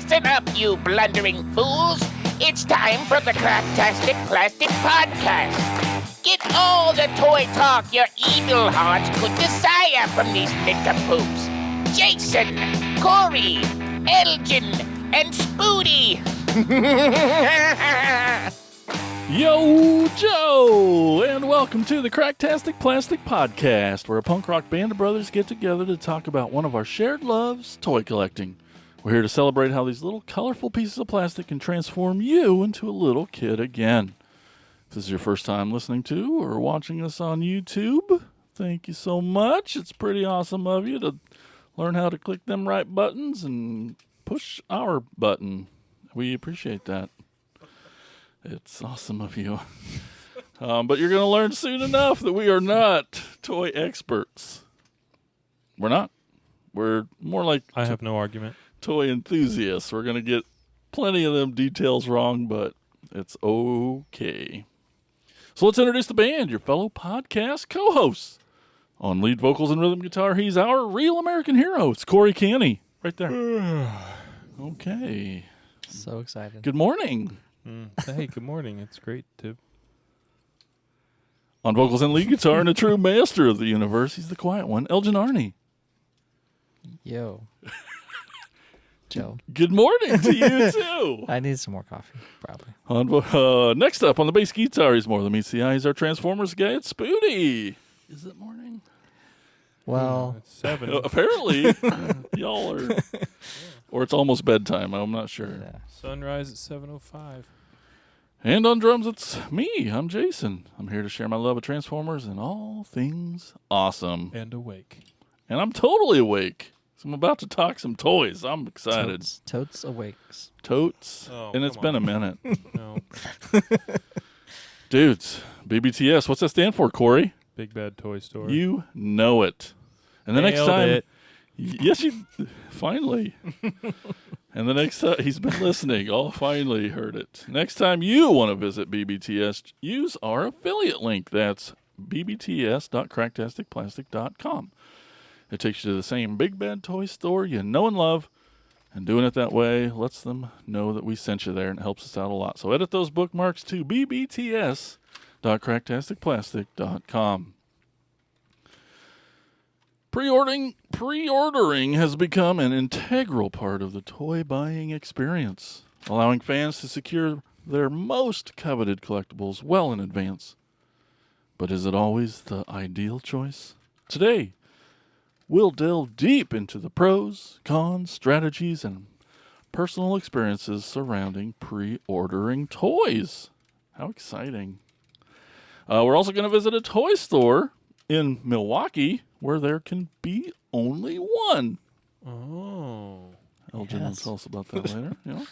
Listen up, you blundering fools. It's time for the Cracktastic Plastic Podcast. Get all the toy talk your evil hearts could desire from these nincompoops. Jason, Corey, Elgin, and Spoody. Yo, Joe, and welcome to the Cracktastic Plastic Podcast, where a punk rock band of brothers get together to talk about one of our shared loves, toy collecting. We're here to celebrate how these little colorful pieces of plastic can transform you into a little kid again. If this is your first time listening to or watching us on YouTube, thank you so much. It's pretty awesome of you to learn how to click them right buttons and push our button. We appreciate that. It's awesome of you. But you're going to learn soon enough that we are not toy experts. We're not. We're more like... I have no argument. Toy enthusiasts. We're going to get plenty of them details wrong, but it's okay. So let's introduce the band, your fellow podcast co-hosts. On lead vocals and rhythm guitar, he's our real American hero. It's Corey Canny. Right there. Okay. So excited. Good morning. Hey, good morning. It's great to... On vocals and lead guitar and a true master of the universe, he's the quiet one, Elgin Arney. Yo. Joe. Good morning to you, too. I need some more coffee, probably. Next up, on the bass guitar, he's more than meets the eye. He's our Transformers guy. It's Spoody. Is it morning? Well, it's 7. Apparently, y'all are... Or it's almost bedtime. I'm not sure. yeah. Sunrise at 7:05. And on drums, it's me. I'm Jason. I'm here to share my love of Transformers and all things awesome. And awake. And I'm totally awake. So I'm about to talk some toys. I'm excited. Totes awakes. Totes. Oh, And it's come been a on. minute. No. Dudes, BBTS. What's that stand for, Corey? Big Bad Toy Store. You know it. And the next Nailed time... it. Yes, you... Finally. And the next time... He's been listening. Oh, finally heard it. Next time you want to visit BBTS, use our affiliate link. That's bbts.cracktasticplastic.com. It takes you to the same big bad toy store you know and love, and doing it that way lets them know that we sent you there, and it helps us out a lot. So edit those bookmarks to bbts.cracktasticplastic.com. Pre-ordering has become an integral part of the toy buying experience, allowing fans to secure their most coveted collectibles well in advance. But is it always the ideal choice? Today, we'll delve deep into the pros, cons, strategies, and personal experiences surrounding pre-ordering toys. How exciting. We're also going to visit a toy store in Milwaukee where there can be only one. Oh. Elgin will Yes. tell us about that later. Yeah.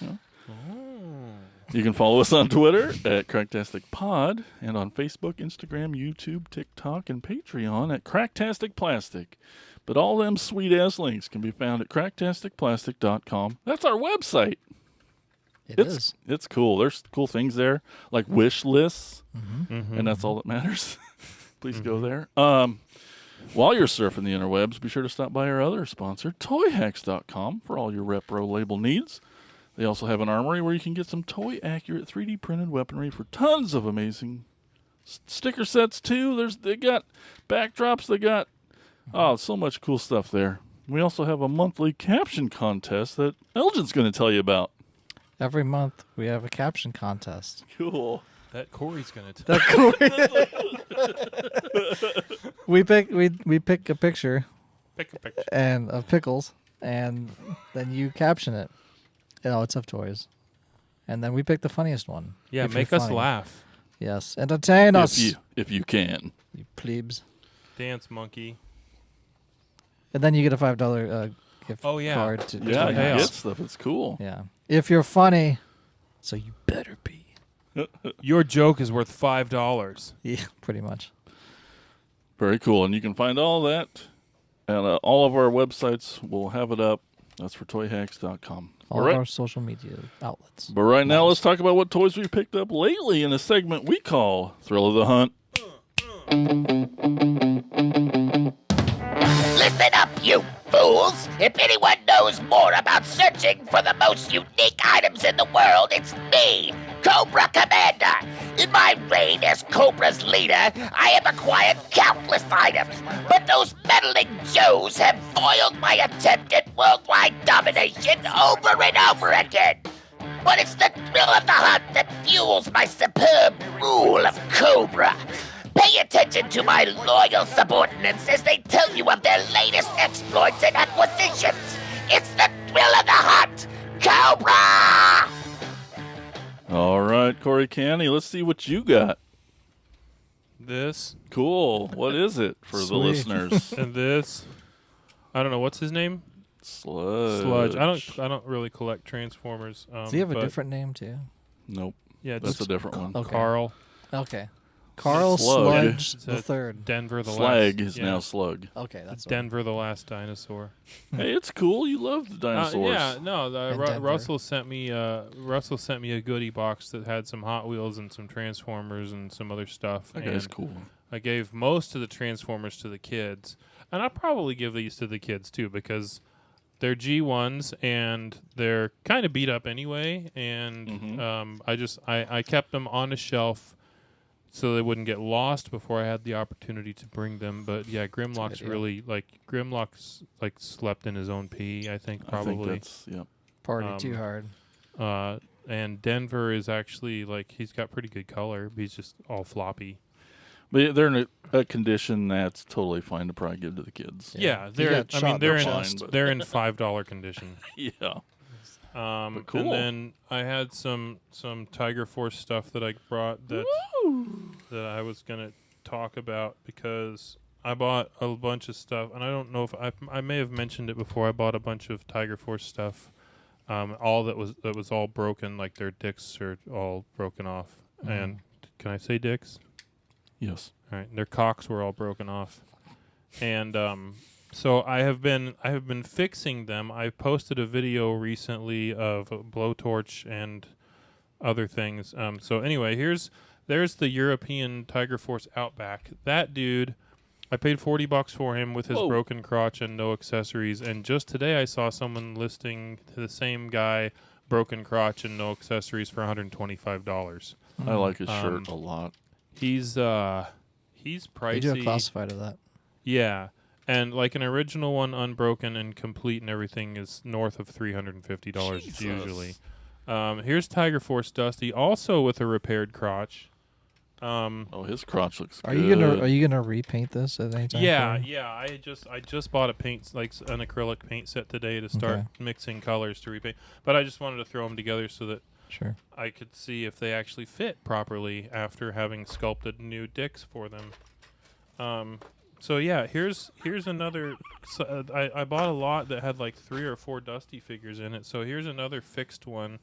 Oh. You can follow us on Twitter at Cracktastic Pod and on Facebook, Instagram, YouTube, TikTok, and Patreon at Cracktastic Plastic. But all them sweet-ass links can be found at cracktasticplastic.com. That's our website. It's It's cool. There's cool things there, like wish lists, Mm-hmm. and that's all that matters. Please go there. While you're surfing the interwebs, be sure to stop by our other sponsor, toyhacks.com, for all your repro label needs. They also have an armory where you can get some toy-accurate 3D printed weaponry for tons of amazing sticker sets, too. They got backdrops. They got, so much cool stuff there. We also have a monthly caption contest that Elgin's going to tell you about. every month we have a caption contest. Cool. That Corey's going to tell. We pick a picture Pick a picture. and of pickles, and then you caption it. It's of toys, and then we pick the funniest one. Yeah, if you're make us funny. laugh. Yes, entertain us, If you can. you plebes. Dance monkey. And then you get a $5 gift Oh, yeah. card to Yeah, Toy you Toy get House. stuff. It's cool. Yeah, if you're funny, so you better be. Your joke is worth $5. Yeah, pretty much. Very cool. And you can find all that, and all of our websites will have it up. That's for toyhacks.com. All of our social media outlets. But right now, let's talk about what toys we picked up lately in a segment we call Thrill of the Hunt. Listen up, you fools! If anyone knows more about searching for the most unique items in the world, it's me, Cobra Commander. In my reign as Cobra's leader, I have acquired countless items, but those meddling Joes have foiled my attempt at worldwide domination over and over again. But it's the thrill of the hunt that fuels my superb rule of Cobra. Pay attention to my loyal subordinates as they tell you of their latest exploits and acquisitions. It's the thrill of the hunt, Cobra! All right, Corey Canny, let's see what you got. This Cool. What is it for the Sweet. listeners? and this. I don't know what's his name. Sludge. I don't really collect Transformers. Does he have a but different name too? Nope. Yeah, That's just a different one. Okay. Carl. Okay. Carl Slug. Sludge It's the a third. Denver the Slag last. is yeah. now Slug. Okay, that's Denver the last dinosaur. Hey, it's cool. You love the dinosaurs. Yeah, no. And Denver. Russell sent me a goodie box that had some Hot Wheels and some Transformers and some other stuff. That guy's and cool. I gave most of the Transformers to the kids, and I'll probably give these to the kids too because they're G1s and they're kind of beat up anyway. And I kept them on a shelf so they wouldn't get lost before I had the opportunity to bring them. But yeah, Grimlock's idea. really Grimlock's slept in his own pee. I think probably. I think that's, yep. Party too hard. And Denver is actually he's got pretty good color. But he's just all floppy. But they're in a condition that's totally fine to probably give to the kids. Yeah, He they're. got I shot mean, in they're the in chest. they're in $5 condition. Yeah. But cool. And then I had some Tiger Force stuff that I brought that I was gonna talk about because I bought a bunch of stuff, and I don't know if I may have mentioned it before. I bought a bunch of Tiger Force stuff, all that was all broken, like their dicks are all broken off. And can I say dicks? Yes. All right, their cocks were all broken off, and so I have been fixing them. I posted a video recently of a blowtorch and other things. So anyway, there's the European Tiger Force Outback. That dude, I paid $40 for him with his Whoa. broken crotch and no accessories. And just today I saw someone listing the same guy, broken crotch and no accessories, for $125. I like his shirt a lot. He's pricey. They do a classified of that. Yeah. And like an original one, unbroken and complete and everything, is north of $350 Jesus. usually. Here's Tiger Force Dusty, also with a repaired crotch. Oh, his crotch looks Are good. you gonna repaint this at any time? Yeah, Corey? yeah. I just bought a paint an acrylic paint set today to start Okay. mixing colors to repaint. But I just wanted to throw them together so that Sure. I could see if they actually fit properly after having sculpted new dicks for them. So yeah, here's another. So, I bought a lot that had like 3 or 4 Dusty figures in it. So here's another fixed one.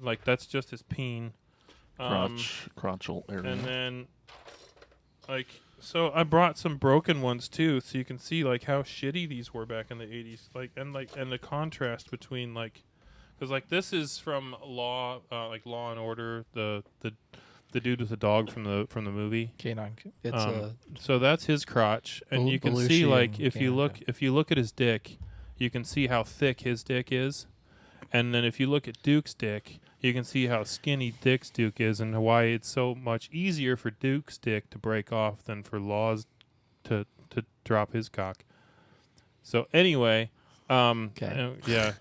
Like that's just his peen. Crotchal area. And then, so I brought some broken ones too, so you can see like how shitty these were back in the 80s. And the contrast between because this is from Law and Order, the dude with the dog from the movie. Canine. It's So that's his crotch, and you can see Belushi if and you look at his dick, you can see how thick his dick is, and then if you look at Duke's dick, you can see how skinny Dick's Duke is, and why it's so much easier for Duke's dick to break off than for Law's to drop his cock. So anyway. Yeah,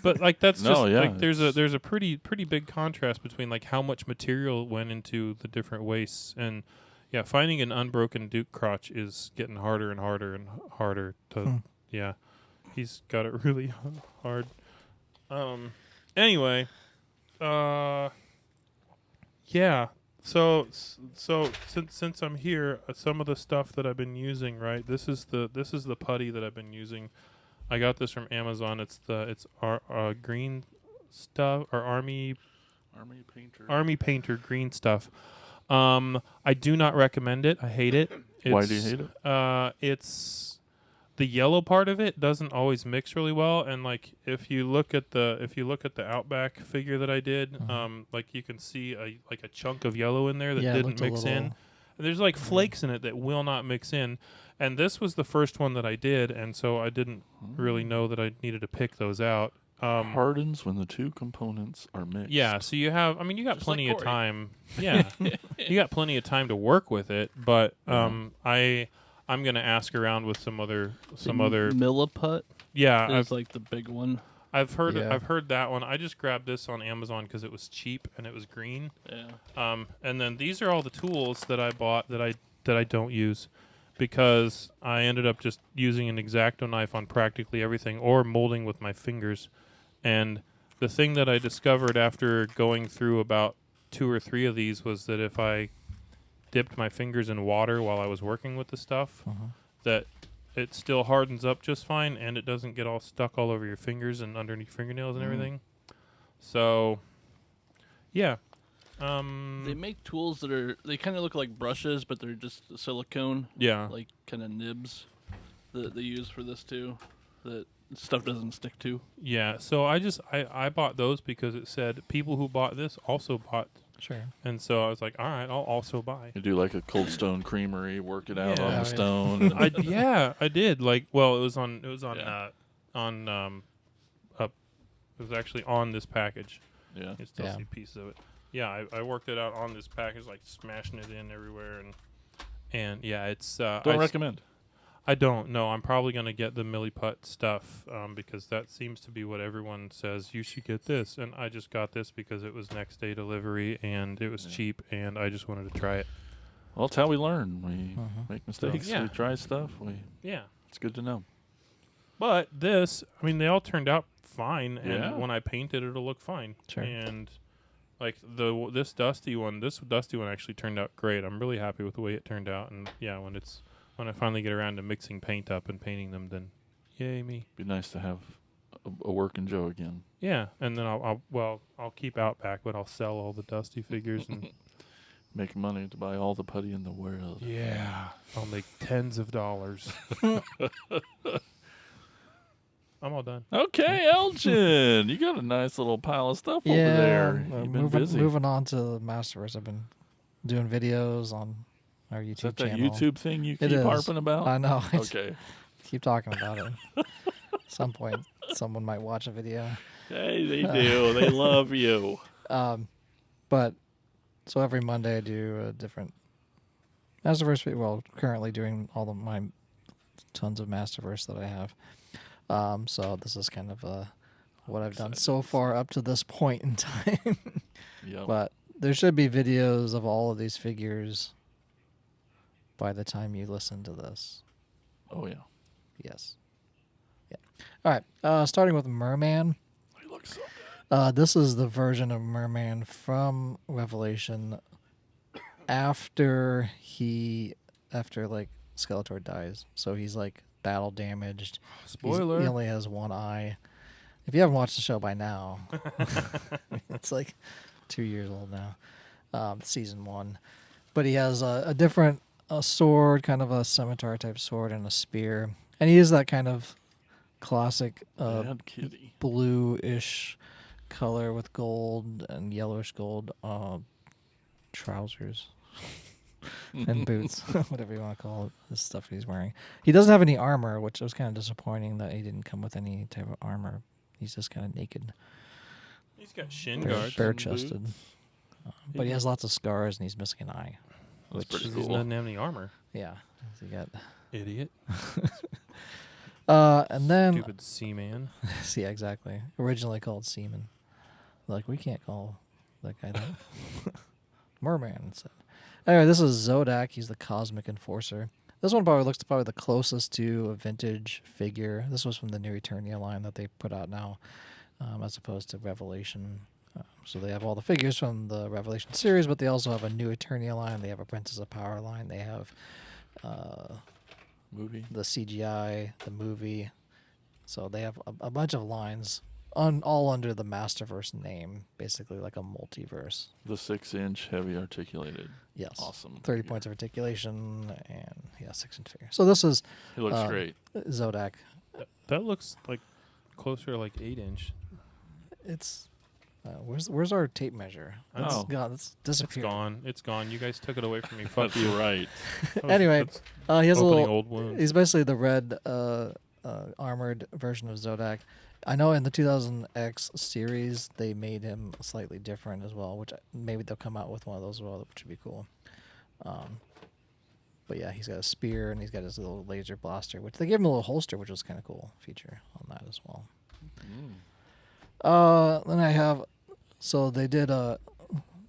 but that's No, just yeah, there's a pretty big contrast between how much material went into the different wastes, and yeah, finding an unbroken Duke crotch is getting harder and harder and harder to yeah, he's got it really hard. Anyway, yeah. So since I'm here, some of the stuff that I've been using, right? This is the putty that I've been using. I got this from Amazon. It's our green stuff, or Army Painter green stuff. I do not recommend it. I hate it. Why do you hate it? It's the yellow part of it doesn't always mix really well, and if you look at the Outback figure that I did, you can see a chunk of yellow in there that didn't mix in. There's like flakes in it that will not mix in. And this was the first one that I did, and so I didn't really know that I needed to pick those out. Hardens when the two components are mixed. Yeah, so you have, you got Just plenty like of Corey. time. Yeah, you got plenty of time to work with it. But I'm gonna ask around with some other. Milliput Yeah, is like the big one. I've heard Yeah. I've heard that one. I just grabbed this on Amazon because it was cheap and it was green. Yeah. And then these are all the tools that I bought that I don't use, because I ended up just using an X-Acto knife on practically everything, or molding with my fingers. And the thing that I discovered after going through about 2 or 3 of these was that if I dipped my fingers in water while I was working with the stuff, that it still hardens up just fine, and it doesn't get all stuck all over your fingers and underneath fingernails and everything. So, yeah. They make tools that they kind of look like brushes, but they're just silicone, Yeah. like kind of nibs that they use for this too, that stuff doesn't stick to. Yeah, so I bought those because it said people who bought this also bought, Sure. and so I was like, all right, I'll also buy. You do like a Cold Stone Creamery, work it out Yeah. on Oh, yeah. the stone. I did. Like, well, it was on Yeah. it was actually on this package. Yeah. You still Yeah. see pieces of it. Yeah, I worked it out on this package, like smashing it in everywhere, and yeah, it's Don't recommend. I don't know. I'm probably going to get the Milliput stuff because that seems to be what everyone says. You should get this. And I just got this because it was next day delivery and it was cheap and I just wanted to try it. Well, it's how we learn. We make mistakes. yeah. We try stuff. Yeah. It's good to know. But this, they all turned out fine. And Yeah. when I paint it, it'll look fine. Sure. And like this dusty one actually turned out great. I'm really happy with the way it turned out. And yeah, when I finally get around to mixing paint up and painting them, then yay me. Be nice to have a working Joe again. Yeah, and then I'll keep Outback, but I'll sell all the Dusty figures and Make money to buy all the putty in the world. yeah, I'll make tens of dollars. I'm all done. Okay, Elgin, you got a nice little pile of stuff over Yeah. there. You've been busy. Moving on to the Masterverse. I've been doing videos on our YouTube Is that that channel. YouTube thing you It keep is. harping about? I know. Okay. Keep talking about it. At some point, someone might watch a video. Hey, they do. They love you. But so every Monday I do a different Masterverse video. Well, currently doing all of my tons of Masterverse that I have. So this is kind of what I've done so far up to this point in time. Yep. But there should be videos of all of these figures by the time you listen to this. Oh, yeah. Yes. Yeah. All right. Starting with Merman. He looks so good. This is the version of Merman from Revelation after like Skeletor dies. So he's like battle damaged. Spoiler. He only has one eye. If you haven't watched the show by now, it's like 2 years old now. Season 1. But he has a different sword, kind of a scimitar type sword, and a spear. And he is that kind of classic Bad kitty. bluish color with gold and yellowish gold trousers and boots, whatever you want to call it, this stuff he's wearing. He doesn't have any armor, which was kind of disappointing that he didn't come with any type of armor. He's just kind of naked, He's got shin bare, guards. bare-chested. But he has lots of scars and he's missing an eye. That's pretty He cool. doesn't have any armor. Yeah, so you got. Idiot. And then Stupid Seaman. yeah, exactly. Originally called Seaman. Like, we can't call that guy that. Merman instead. Anyway, this is Zodak. He's the Cosmic Enforcer. This one looks probably the closest to a vintage figure. This was from the New Eternia line that they put out now, as opposed to Revelation. So they have all the figures from the Revelation series, but they also have a New Eternia line. They have a Princess of Power line. They have Movie. the CGI, the movie. So they have a bunch of lines all under the Masterverse name, basically like a multiverse. The 6-inch heavy articulated. Yes. Awesome. 30 figure. points of articulation and 6-inch figure. So this is He looks great. Zodak. That looks like closer to like 8-inch. It's Where's our tape measure? That's Oh. gone. It's It's disappeared. gone. It's gone. You guys took it away from me. Fuck That's you. right. Anyway, he has a opening little. old wounds. He's basically the red armored version of Zodak. I know in the 2000X series they made him slightly different as well, which maybe they'll come out with one of those as well, which would be cool. But yeah, he's got a spear and he's got his little laser blaster, which they gave him a little holster, which was kind of cool feature on that as well. Then I have, so they did not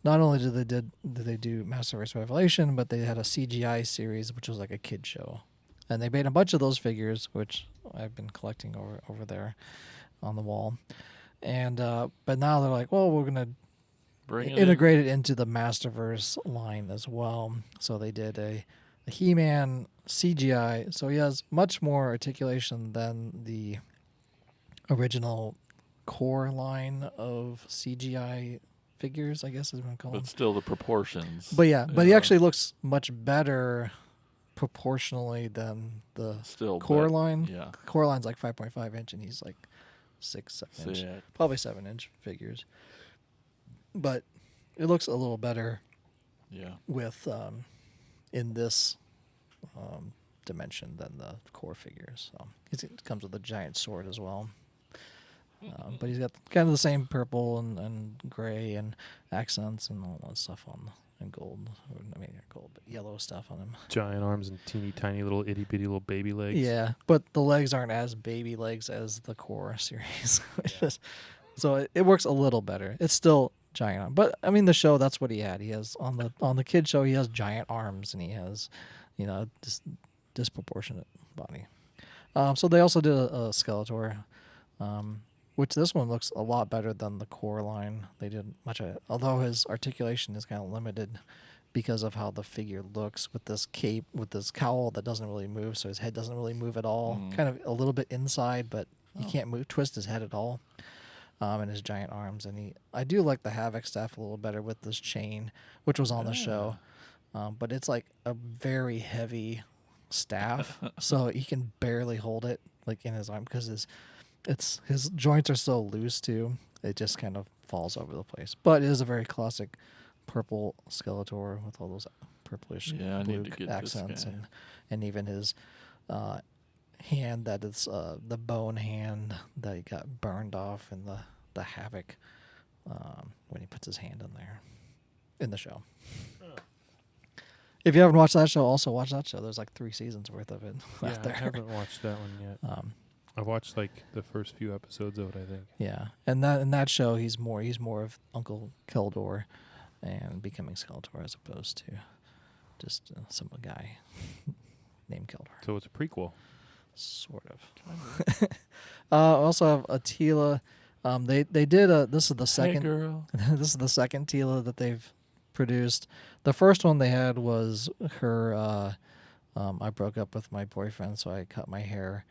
only did they do Masterverse Revelation, but they had a CGI series, which was like a kid show, and they made a bunch of those figures, which I've been collecting over there on the wall, and but now they're like, well, we're gonna integrate it into the Masterverse line as well. So they did a He-Man CGI, so he has much more articulation than the original core line of CGI figures, I guess is what I'm calling. But still the proportions. But yeah, but he actually looks much better proportionally than the core line. Yeah. Core line's like 5.5 inch, and he's like 6, 7 inch, probably 7 inch figures. But it looks a little better. Yeah. With in this dimension than the core figures. So it comes with a giant sword as well. But he's got kind of the same purple and gray and accents and all that stuff on, and gold. I mean, not gold, but yellow stuff on him. Giant arms and teeny tiny little itty bitty little baby legs. Yeah, but the legs aren't as baby legs as the core series. So it works a little better. It's still giant arm, but I mean the show, that's what he had. He has on the kid show, he has giant arms and he has, just disproportionate body. So they also did a Skeletor. Which this one looks a lot better than the core line. They did much of it, although his articulation is kind of limited because of how the figure looks with this cape, with this cowl that doesn't really move, so his head doesn't really move at all. Kind of a little bit inside, but you can't twist his head at all. And his giant arms, and I do like the Havoc staff a little better with this chain, which was on the show, but it's like a very heavy staff, so he can barely hold it like in his arm because his joints are so loose too. It just kind of falls over the place. But it is a very classic purple Skeletor with all those purplish blue accents, and even his hand that is the bone hand that he got burned off in the Havoc when he puts his hand in there in the show. If you haven't watched that show, also watch that show. There's like 3 seasons worth of it. Yeah, I haven't watched that one yet. I watched like the first few episodes of it, I think. Yeah, and in that show, he's more of Uncle Keldor, and becoming Skeletor as opposed to just some guy named Keldor. So it's a prequel, sort of. Also have Attila. They did this is the second. Hey girl. This is the second Tila that they've produced. The first one they had was her. I broke up with my boyfriend, so I cut my hair.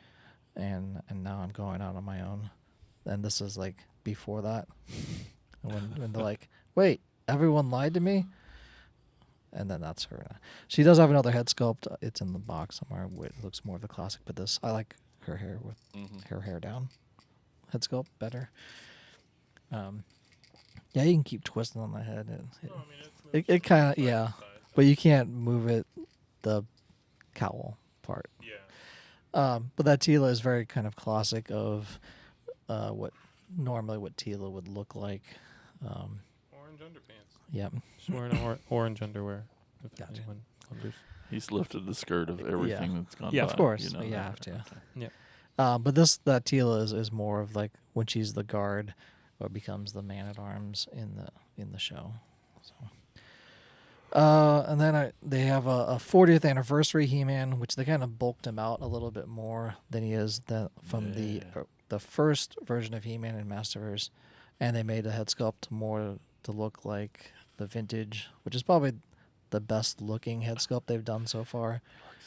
And now I'm going out on my own, and this is like before that, when they're like, "Wait, everyone lied to me," and then that's her. She does have another head sculpt. It's in the box somewhere. It looks more of the classic, but this I like her hair with her hair down, head sculpt better. Yeah, you can keep twisting on the head. It kind of but you can't move it the cowl part. Yeah. But that Tila is very kind of classic of what Tila would look like. Orange underpants. Yep. She's wearing orange underwear. If Gotcha. anyone wonders. He's lifted the skirt of everything that's gone Yeah, by. Of course. You know You that. have to. Yeah. But that Tila is more of like when she's the guard or becomes the man-at-arms in the show. So. And then they have a 40th anniversary He-Man, which they kind of bulked him out a little bit more than he is from the first version of He-Man in Masterverse, and they made a head sculpt more to look like the vintage, which is probably the best looking head sculpt they've done so far.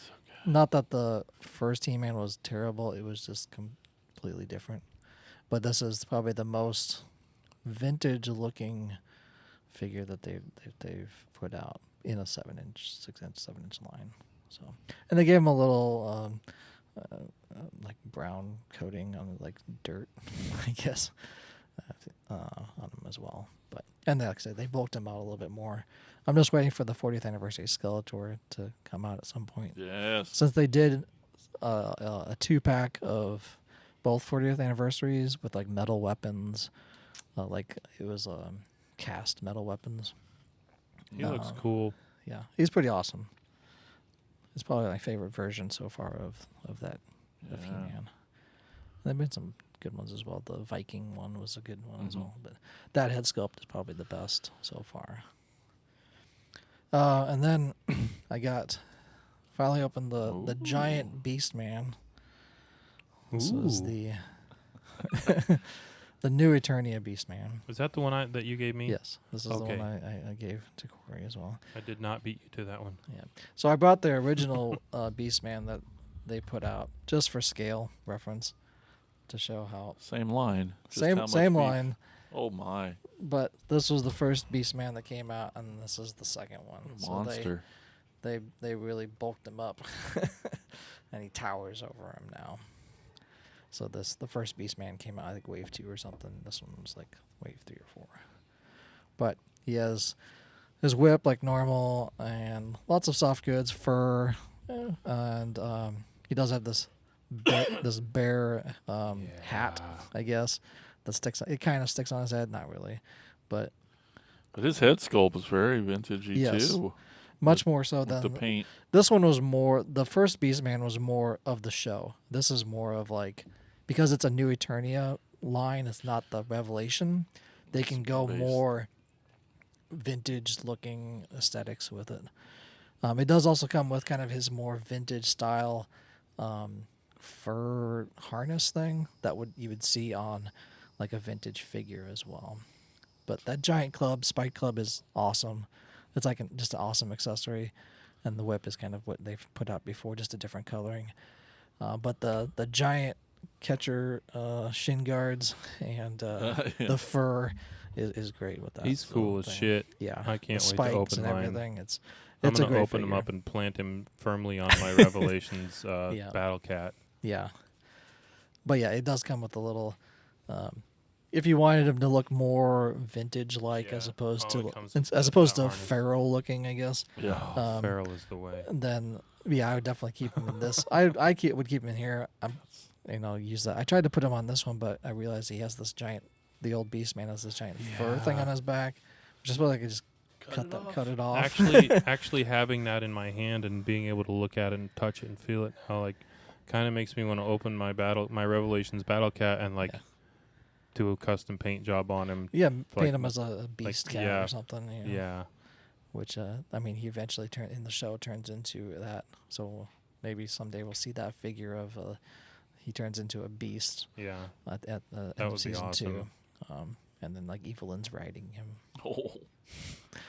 So Not that the first He-Man was terrible; it was just completely different. But this is probably the most vintage looking figure that they've put out in a 7-inch, 6-inch, 7-inch line. So, and they gave him a little like brown coating on like dirt, I guess, on him as well. And like I said, they bulked him out a little bit more. I'm just waiting for the 40th anniversary Skeletor to come out at some point. Yes. Since they did a 2-pack of both 40th anniversaries with like metal weapons, like it was cast metal weapons. He looks cool. Yeah, he's pretty awesome. It's probably my favorite version so far of that of He-Man. There've been some good ones as well. The Viking one was a good one as well, but that head sculpt is probably the best so far. And then I finally opened the giant Beast Man. This is the the new Eternia Beast Man. Was that the one that you gave me? Yes, this is Okay. the one I gave to Corey as well. I did not beat you to that one. Yeah. So I brought the original Beast Man that they put out just for scale reference to show how Same line. Just how same much same beef. line. Oh my. But this was the first Beast Man that came out, and this is the second one. Monster. So they really bulked him up, and he towers over him now. So the first Beast Man came out, I think wave 2 or something. This one was like wave 3 or 4. But he has his whip like normal, and lots of soft goods, fur, and he does have this this bear hat, I guess, that sticks. It kind of sticks on his head, not really, but his head sculpt is very vintagey too. Much more so than the paint. This one was more. The first Beastman was more of the show. This is more of like, because it's a new Eternia line. It's not the Revelation. They can go more vintage-looking aesthetics with it. It does also come with kind of his more vintage style fur harness thing that you would see on like a vintage figure as well. But that giant spike club is awesome. It's like just an awesome accessory, and the whip is kind of what they've put out before, just a different coloring. But the giant catcher shin guards and the fur is great with that. He's cool as shit. Yeah, I can't the wait to spikes open and mine. everything. It's I'm a gonna great open him figure. up and plant him firmly on my Revelations Battle Cat. Yeah, but yeah, it does come with a little. If you wanted him to look more vintage-like, Yeah. as opposed Oh, to it comes with as that opposed to harness. feral-looking, I guess. Yeah. Feral is the way. Then yeah, I would definitely keep him in this. would keep him in here. Use that. I tried to put him on this one, but I realized he has this giant. The old Beast Man has this giant fur thing on his back, which is what I could just cut it off. Actually having that in my hand and being able to look at it and touch it and feel it, kind of makes me want to open my Revelations Battle Cat and do a custom paint job on him. Yeah, paint him as a beast cat or something. Yeah. Which he eventually turns into that. So maybe someday we'll see that figure of he turns into a beast. Yeah. At That end would of be season awesome. 2, and then Evelyn's riding him. Oh.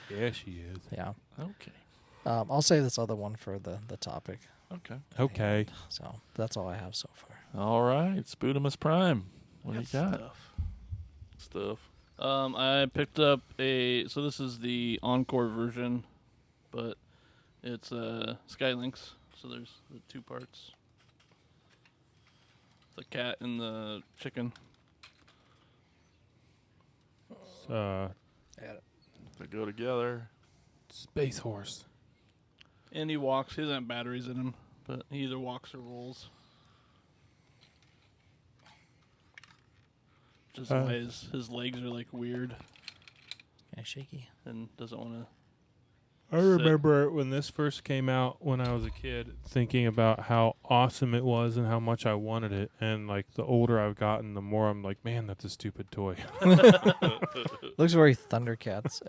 Yeah, she is. Yeah. Okay. I'll save this other one for the topic. Okay. Okay. So that's all I have so far. All right. Spoodamus Prime. What do you got? Stuff. I picked up so this is the Encore version, but it's Skylinks. So there's the 2 parts. The cat and the chicken. They go together. Space Horse. And he walks. He doesn't have batteries in him, but he either walks or rolls. Just why his legs are weird Kind of shaky. and doesn't want to. I remember when this first came out when I was a kid, thinking about how awesome it was and how much I wanted it. And the older I've gotten, the more I'm like, man, that's a stupid toy. Looks very Thundercats.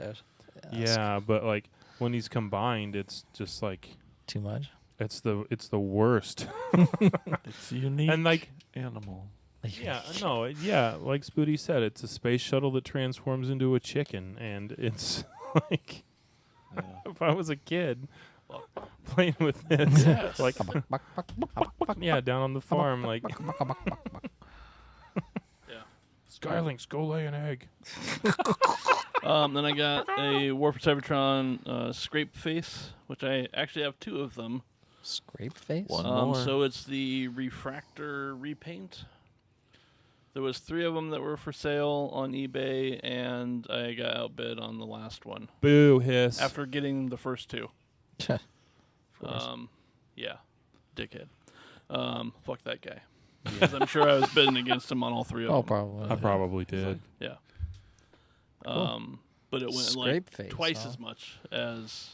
Yeah, but when he's combined, it's just Too much. it's the worst. It's a unique And animal. yeah, no, yeah, like Spooty said, it's a space shuttle that transforms into a chicken, and it's if I was a kid playing with this, Yes. yeah, down on the farm, Yeah. Skylinks, go lay an egg. Then I got a Warp Cybertron Scrape Face, which I actually have 2 of them. Scrape face. One more. So it's the Refractor repaint. There was 3 of them that were for sale on eBay, and I got outbid on the last one Boo hiss. after getting the first 2. Of course. Yeah, dickhead. Fuck that guy. Because I'm sure I was bidding against him on all 3 of them. Oh, probably. I probably did. Yeah. But it went Scrape like face, twice huh? as much as.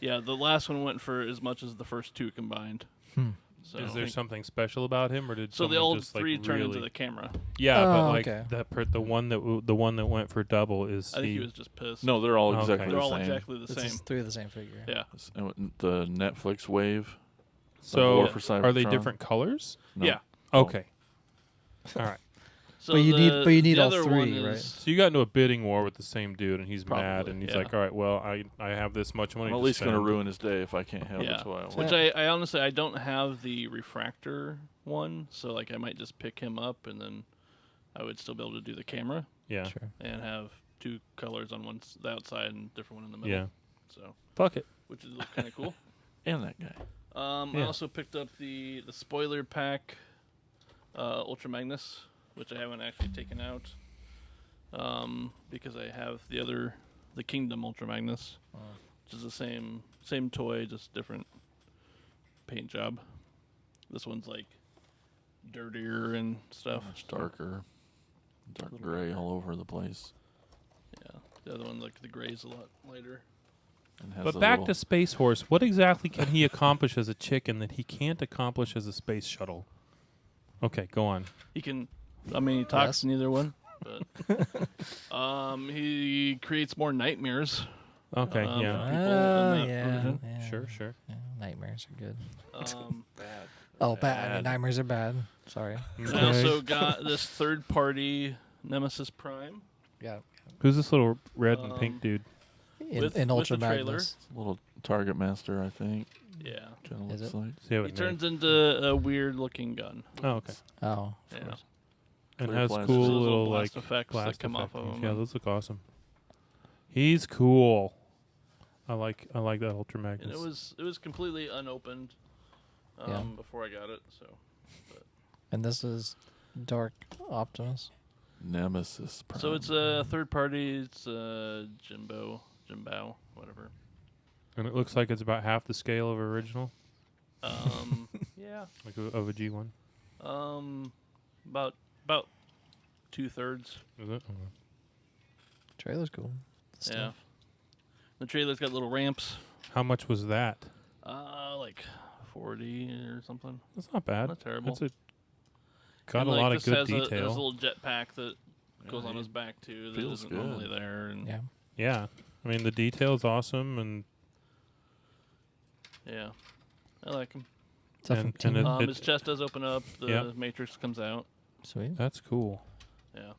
Yeah, the last one went for as much as the first 2 combined. So Is there something special about him, or did so the someone old just, like, 3 turned into really- the camera. Yeah, Oh, but like okay. the one that went for double is I think he was just pissed. No, they're all Okay. exactly they're the all same. exactly the This same. is 3 of the same figure. Yeah. The Netflix wave. so. War for Are they Cybertron? different colors? No. Yeah. Okay. All right. So But you need the all other 3, one right? is- So you got into a bidding war with the same dude, and he's mad, Probably, and he's yeah. like, "All right, well, I have this much money. I'm at to least going to spend." ruin his day if I can't have Yeah. the toy. I want. Which I honestly I don't have the refractor one, so like I might just pick him up and then I would still be able to do the camera Yeah. Sure. and have 2 colors on the outside and different one in the middle. Yeah. So Fuck it. which is kind of cool. And that guy. I Yeah. also picked up the spoiler pack Ultra Magnus, which I haven't actually taken out because I have the Kingdom Ultra Magnus, which is the same toy, just different paint job. This one's like dirtier and stuff. Much darker. Dark gray all over the place. Yeah, the other one, like the gray's a lot lighter. And has But a back little- to Space Horse. What exactly can he accomplish as a chicken that he can't accomplish as a space shuttle? Okay, go on. He can, I mean, he talks Yes. in either one, but he creates more nightmares. Okay, for yeah. people in that yeah, version. yeah. Sure. Yeah, nightmares are good. bad. Oh, bad. I mean, nightmares are bad. Sorry. And I also got this third-party Nemesis Prime. Yeah. Who's this little red and pink dude? In Ultra the trailer. Magnus. It's a little Target Master, I think. Yeah, Kind of Is looks it? like. Does he have a he name? turns into a weird-looking gun. Oh, okay. Oh, of Yeah. course. And Clear has plastic. cool Those little blast like effects blast that come off effect of things. them. Yeah, those look awesome. He's cool. I like that Ultra Magnus. And it was completely unopened Yeah. before I got it. So And this is Dark Optimus. Nemesis. Prime. so it's a third party. It's Jimbo, whatever. And it looks like it's about half the scale of original, Yeah. like of a G1. About 2/3. Is it? Okay. Trailer's cool. Yeah. Stuff. The trailer's got little ramps. How much was that? Like 40 or something. That's not bad. Not terrible. That's got And, a like, lot of this good has a detail. little jetpack that goes on he his back too. That feels isn't good. normally there. And Yeah. Yeah, I mean the detail's awesome, and yeah, I like him. Stuff from And Team. it- His chest does open up. The Yeah. Matrix comes out. Sweet. that's cool. Yeah.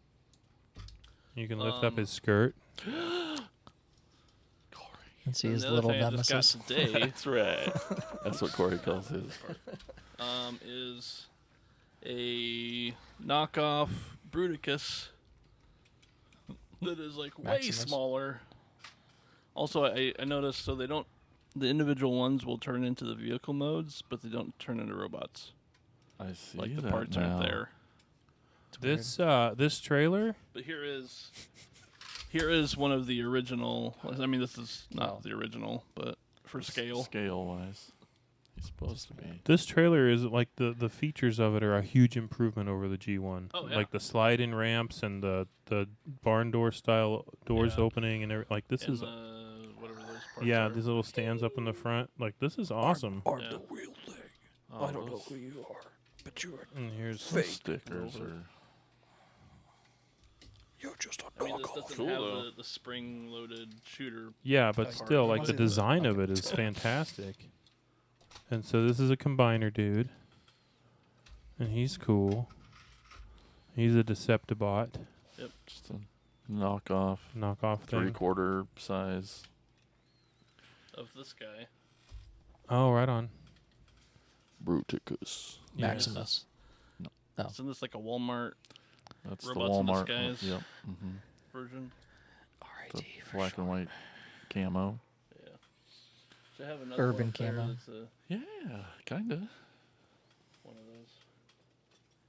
You can lift up Um, his skirt. Let's see And his the other little thing I just nemesis. got today That's right. That's what Corey calls his. is a knockoff Bruticus that is like way Maximus. smaller. Also, I noticed so the individual ones will turn into the vehicle modes, but they don't turn into robots. I see Like the that parts now. aren't there. This trailer. But here is one of the original. I mean, this is not the original, but for scale. Scale wise, he's supposed to be. This trailer is like the features of it are a huge improvement over the G1. Oh, yeah. Like the slide-in ramps and the barn door style doors Yeah. opening and like this And is whatever those parts yeah, are. these little stands up in the front. Like this is awesome. Yeah. real thing. Oh, those who you are, but you're And here's stickers Over. are. you're just a I mean, this doesn't Cool, have though. the spring-loaded shooter. yeah, but Part. still like the Okay. design of it is fantastic. And so this is a combiner dude. And he's cool. He's a Deceptibot Just a knockoff, knockoff thing. 3/4 size. Of this guy. Oh, right on. Bruticus. Yeah. Maximus. Oh. Isn't this like a Walmart That's Robots in the Walmart. Disguise. Yep. Mm-hmm. version? The R.I.D. for black and sure. white camo. Yeah. So I have another Urban one up there camo. that's Yeah, kinda. one of those.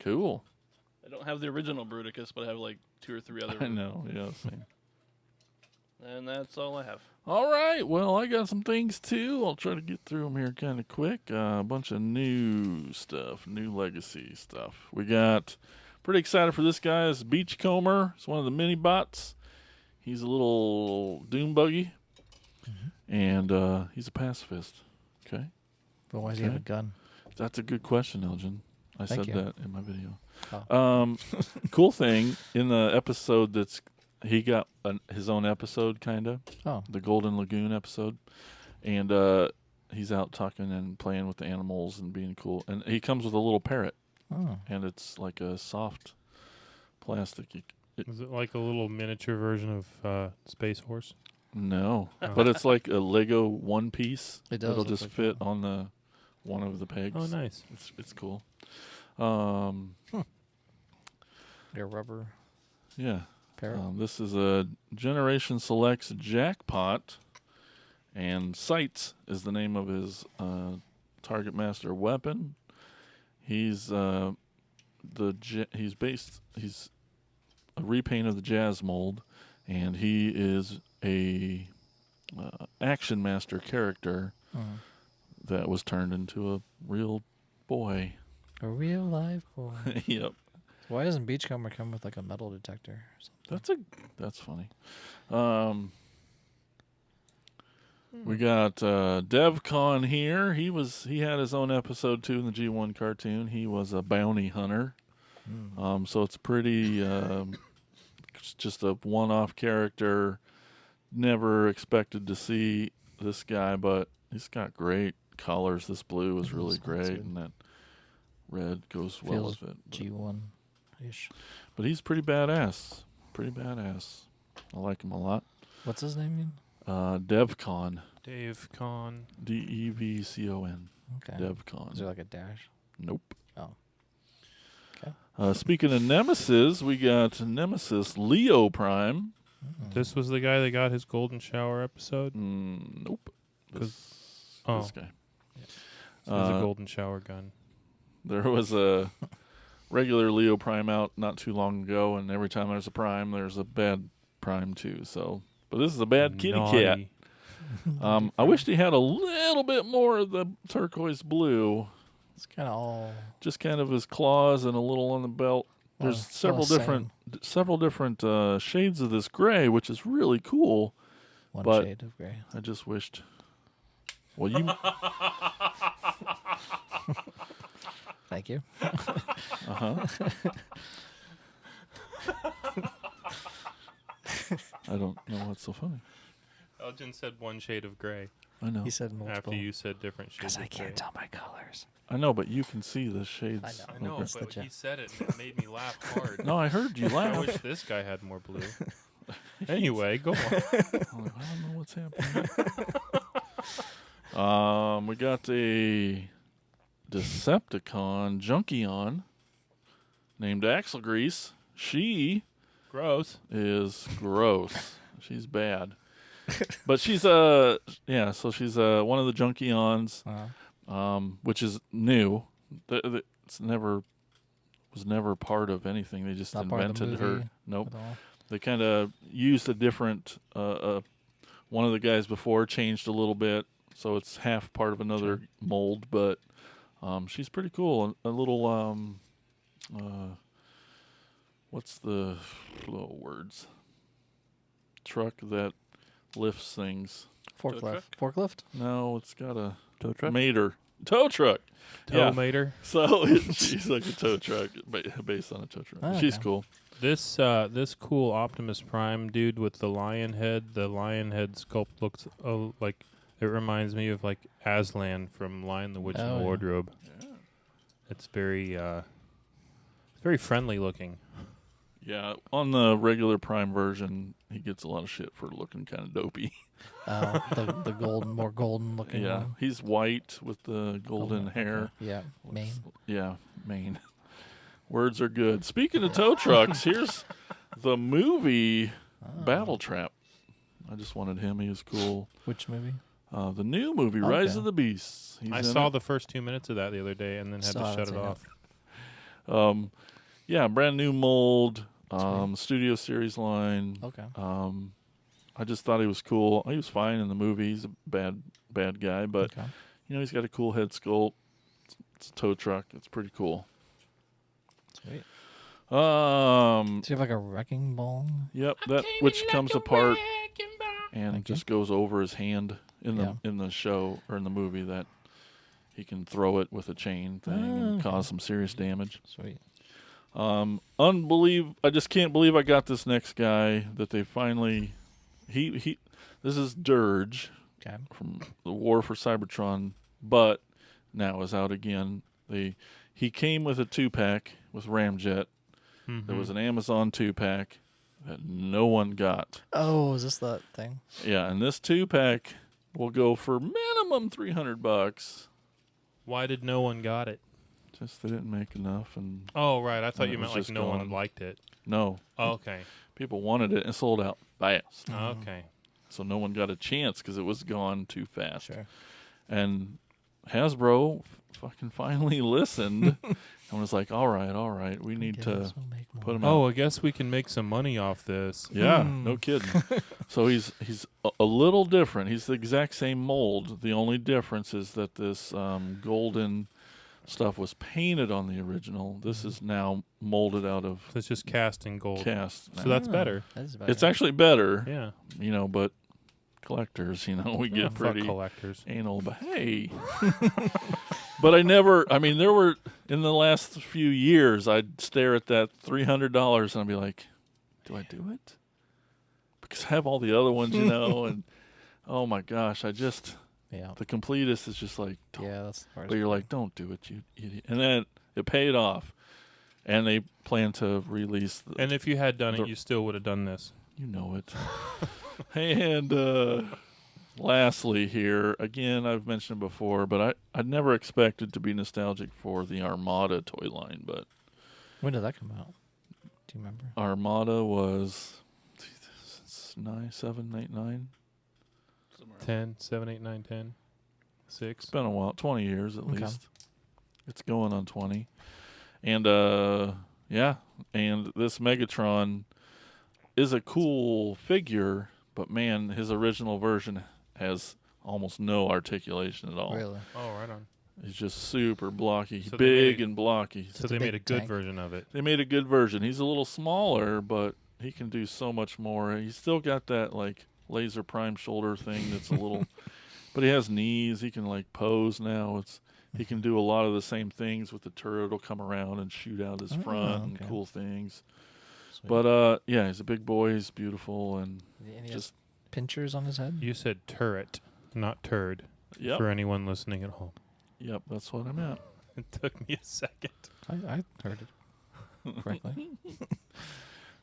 Cool. I don't have the original Bruticus, but I have like 2 or 3 other. I know. Yeah, same. And that's all I have. All right. Well, I got some things too. I'll try to get through them here kind of quick. A bunch of new stuff, new legacy stuff. We got pretty excited for this guy. Is Beachcomber. It's one of the mini bots. He's a little dune buggy, and he's a pacifist. Okay. But why does he have a gun? That's a good question, Elgin. I Thank said you. that in my video. Oh. Cool thing in the episode he got his own episode, kind of. Oh. The Golden Lagoon episode. And he's out talking and playing with the animals and being cool. And he comes with a little parrot. Oh. And it's like a soft plastic. Is it like a little miniature version of Space Horse? No. But it's like a Lego one piece. It does It'll look just like fit that. on one of the pegs. Oh, nice. It's cool. Your rubber Yeah. parrot. This is a Generation Selects Jackpot, and Sights is the name of his Target Master weapon. He's he's a repaint of the Jazz mold, and he is a Action Master character that was turned into a real boy. A real life boy. Yep. Why doesn't Beachcomber come with like a metal detector or something? That's funny. We got DevCon here. He had his own episode too in the G1 cartoon. He was a bounty hunter. So it's pretty it's just a one-off character. Never expected to see this guy, but he's got great colors. This blue is really Sounds great, good. and that red goes well Feels with it. But- G1-ish. But he's pretty badass. I like him a lot. What's his name again? DevCon. Dave Con. DEVCON. Okay. DevCon. Is there like a dash? Nope. Oh. Okay. Speaking of Nemesis, we got Nemesis Leo Prime. This was the guy that got his golden shower episode. Nope. This Oh. guy. It was a golden shower gun. There was a regular Leo Prime out not too long ago, and every time there's a Prime, there's a bad Prime too. So, but this is a bad kitty cat. Naughty. I wished he had a little bit more of the turquoise blue. It's kind of all. Just kind of his claws and a little on the belt. There's Well, several different shades of this gray, which is really cool. One but shade of gray. I just wished. Well, you. Thank you. I don't know what's so funny. Elgin said one shade of gray I know. He said multiple. after you said different shades Because I of gray. can't tell my colors. I know, but you can see the shades. I I know, That's the but joke. he said it and it made me laugh hard. No, I heard you I laugh. wish this guy had more blue. Anyway, go on. I'm like, I don't know what's happening. We got a Decepticon Junkion named Axle Grease. She Gross. is gross. She's bad. But she's so she's one of the Junkions, which is new. It's was never part of anything. They just Not part of the invented her. movie Nope. at all. They kind of used a different. One of the guys before changed a little bit, so it's half part of another mold. But she's pretty cool. A little what's the little words? Truck that lifts things. Forklift? No, it's got a Tow truck? mater. Tow truck. Tow mater. So she's like a tow truck based on a tow truck. Oh, She's okay. cool. This cool Optimus Prime dude with the lion head. The lion head sculpt looks like it reminds me of like Aslan from Lion, the Witch, and Oh, the yeah. Wardrobe. It's very friendly looking. Yeah, on the regular Prime version, he gets a lot of shit for looking kind of dopey. The more golden looking Yeah, one. he's white with the golden hair. Okay. Yeah, mane. Yeah, mane. Words are good. Speaking of tow trucks, here's the movie Battle Trap. I just wanted him. He was cool. Which movie? The new movie, Rise Okay. of the Beasts. He's I in saw it. the first 2 minutes of that the other day and then had Still to haven't shut it seen it. off. Yeah, brand new mold, Studio Series line. Okay. I just thought he was cool. He was fine in the movie. He's a bad guy, but Okay. he's got a cool head sculpt. It's a tow truck. It's pretty cool. Sweet. Um, Does he have like a wrecking ball? Yep, that which comes apart and just goes over his hand in the show or in the movie that he can throw it with a chain thing and cause some serious damage. Sweet. I just can't believe I got this next guy that they finally this is Dirge from the War for Cybertron, but now is out again. He came with a 2-pack with Ramjet. Mm-hmm. There was an Amazon 2-pack that no one got. Oh, is this that thing? Yeah, and this 2-pack will go for minimum $300. Why did no one got it? Just they didn't make enough, and Oh, right. I thought And you it meant was like just no one gone. liked it. no, Oh, okay. people wanted it and sold out fast. Okay. So no one got a chance because it was gone too fast. Sure. And Hasbro fucking finally listened and was like, all right, we need to Guess we'll make more. put him Oh, out. I guess we can make some money off this. Yeah, no kidding. So he's a little different. He's the exact same mold. The only difference is that this golden stuff was painted on the original. This is now molded out of So it's just cast in gold. cast. So that's better. That is better. It's actually better, Yeah. but collectors, we get Fuck pretty collectors. anal. But hey, but there were in the last few years, I'd stare at that $300 and I'd be like, do I do it? Because I have all the other ones, and oh my gosh, the completist is just like, don't. Yeah, that's the part. But you're like, don't do it, you idiot. And then it paid off. And they plan to release And if you had done the- it, you still would have done this. you know it. And lastly here, again, I've mentioned before, but I never expected to be nostalgic for the Armada toy line, but When did that come out? Do you remember? Armada was 7, 8, 9. 10, 7, 8, 9, 10, 6. It's been a while, 20 years at Okay. least. It's going on 20. And and this Megatron is a cool figure, but man, his original version has almost no articulation at all. Really? Oh, right on. He's just super blocky, So they big made- and blocky. So It's they a made big a good tank. version of it. They made a good version. He's a little smaller, but he can do so much more. He's still got that like laser prime shoulder thing that's a little, but he has knees. He can like pose now. He can do a lot of the same things with the turret. It'll come around and shoot out his front and okay. cool things. Sweet. But he's a big boy. He's beautiful and And he has just pinchers on his head? You said turret, not turd, yep, for anyone listening at home. yep. That's what I meant. It took me a second. I heard it correctly.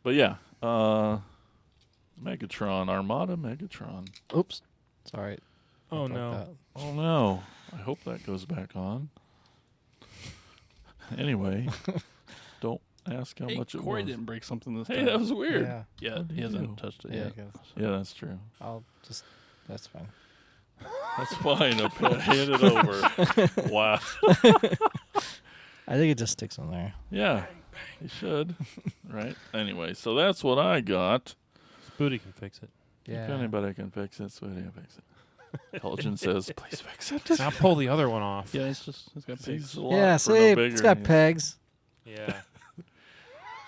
But yeah, Megatron, Armada Megatron. Oops. Sorry. Oh, Fuck no. that. Oh no! I hope that goes back on. Anyway, don't ask how much it Corey was. didn't break something this Hey, time. that was weird. Yeah. Yeah, What did he you hasn't do? touched it Yeah. yet. good. Yeah, that's true. That's fine. That's fine. I'll hand it over. Wow. I think it just sticks in there. Yeah, you should. Right. Anyway, so that's what I got. Spooty can fix it. Yeah. If anybody can fix it, Sweetie can fix it. Elgin says, please fix it. Now pull the other one off. Yeah, it's got He's pigs. a lot Yeah, for no see, bigger. it's got pegs. Yeah.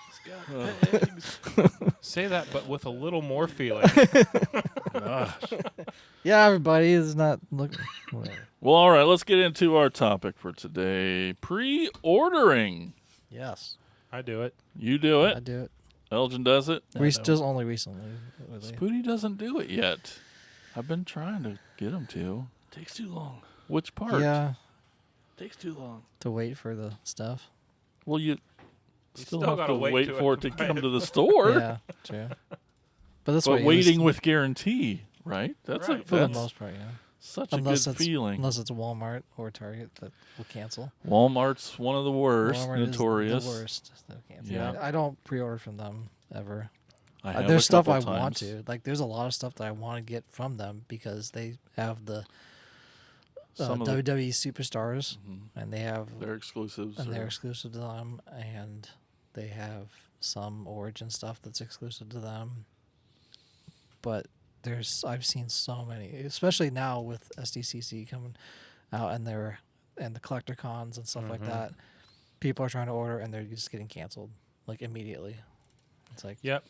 It's got pigs. Say that, but with a little more feeling. Gosh. Yeah, everybody is not looking. Whatever. Well, all right, let's get into our topic for today. Pre-ordering. Yes, I do it. You do I it. do it. Elgin does it. Just only recently. Really. Spooty doesn't do it yet. I've been trying to get him to. Takes too long. Which part? Yeah, Takes too long. to wait for the stuff. Well, you still still have gotta to wait wait to for it to buy come it. to the store. Yeah, true. But that's But what waiting with guarantee, right? That's Right. for the that's most part, yeah. such Unless a it's good feeling. Unless it's Walmart or Target that will cancel. Walmart's one of the worst, Walmart notorious. Is the worst. That will cancel. Yeah. I don't pre-order from them ever. I have There's a stuff I couple want times. to. Like, there's a lot of stuff that I want to get from them because they have the Some of the- WWE superstars, Mhm. and they have They're exclusives. and they're or- exclusive to them, and they have some Origin stuff that's exclusive to them. But I've seen so many, especially now with SDCC coming out and the collector cons and stuff like that. People are trying to order and they're just getting canceled like immediately. It's like, Yep.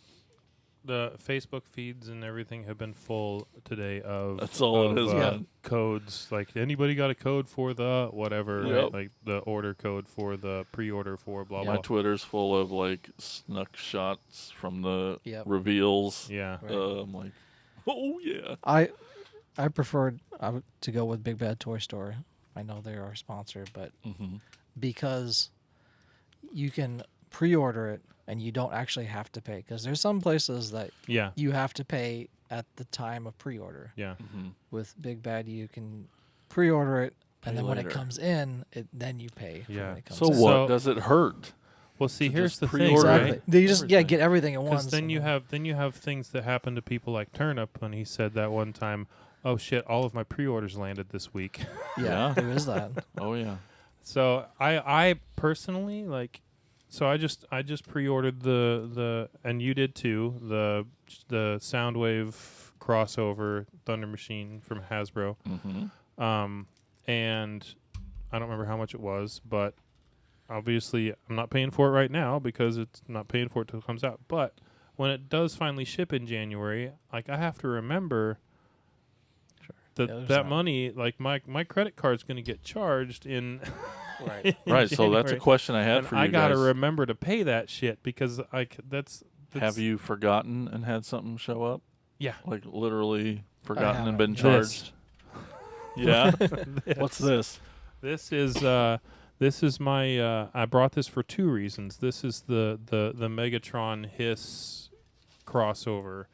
The Facebook feeds and everything have been full today of That's all it is, man. codes. Like, anybody got a code for the whatever, Yep. like the order code for the pre-order for blah My blah. Twitter's full of like snuck shots from the Yep. reveals. Yeah. Right. I'm like, oh yeah. I preferred to go with Big Bad Toy Store. I know they're our sponsor, but because you can pre-order it and you don't actually have to pay, because there's some places that Yeah. you have to pay at the time of pre-order. Yeah. With Big Bad, you can pre-order it, Pay and then when it later. comes in, then you pay. For Yeah. when it comes So in. what? So- Does it hurt? Well, see, To here's just the thing, pre-order right? Exactly. You just Everything. get everything at once. Because then you and have things that happen to people like Turnip when he said that one time, "Oh shit, all of my pre-orders landed this week." Yeah. there is that. Oh yeah. So I personally like, so I just pre-ordered the and you did too, the Soundwave crossover Thunder Machine from Hasbro. And I don't remember how much it was, but obviously I'm not paying for it right now because it's not paying for it till it comes out. But when it does finally ship in January, like, I have to remember Yeah, there's that that. money, like my credit card's going to get charged in Right. in Right. So that's a January. question I had And for you I gotta guys. remember to pay that shit because that's Have you forgotten and had something show up? Yeah. Like literally forgotten and haven't. been This. charged? Yeah. What's this? This is my I brought this for two reasons. This is the Megatron Hiss crossover,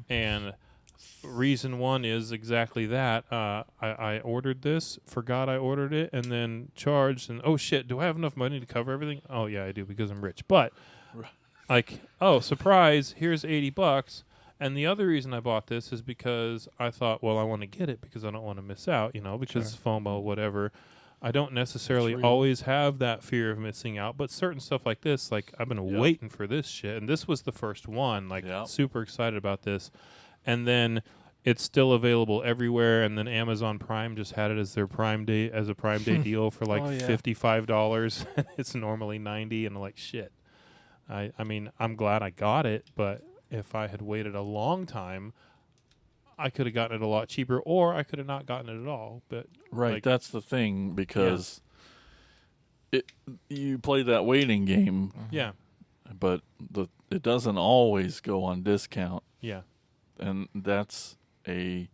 and reason one is exactly that. I ordered this, forgot I ordered it, and then charged, and oh shit, do I have enough money to cover everything? Oh yeah, I do because I'm rich. But like, oh surprise, here's $80. And the other reason I bought this is because I thought, well, I want to get it because I don't want to miss out, because FOMO, whatever. I don't necessarily real. always have that fear of missing out, but certain stuff like this, like, I've been waiting for this shit, and this was the first one, like, super excited about this. And then it's still available everywhere, and then Amazon Prime just had it as their Prime Day, as a Prime Day deal for like $55. It's normally $90, and I'm like, shit. I mean, I'm glad I got it, but if I had waited a long time, I could have gotten it a lot cheaper, or I could have not gotten it at all. But Right. like, That's the thing because you play that waiting game, yeah, but it doesn't always go on discount, yeah, and that's a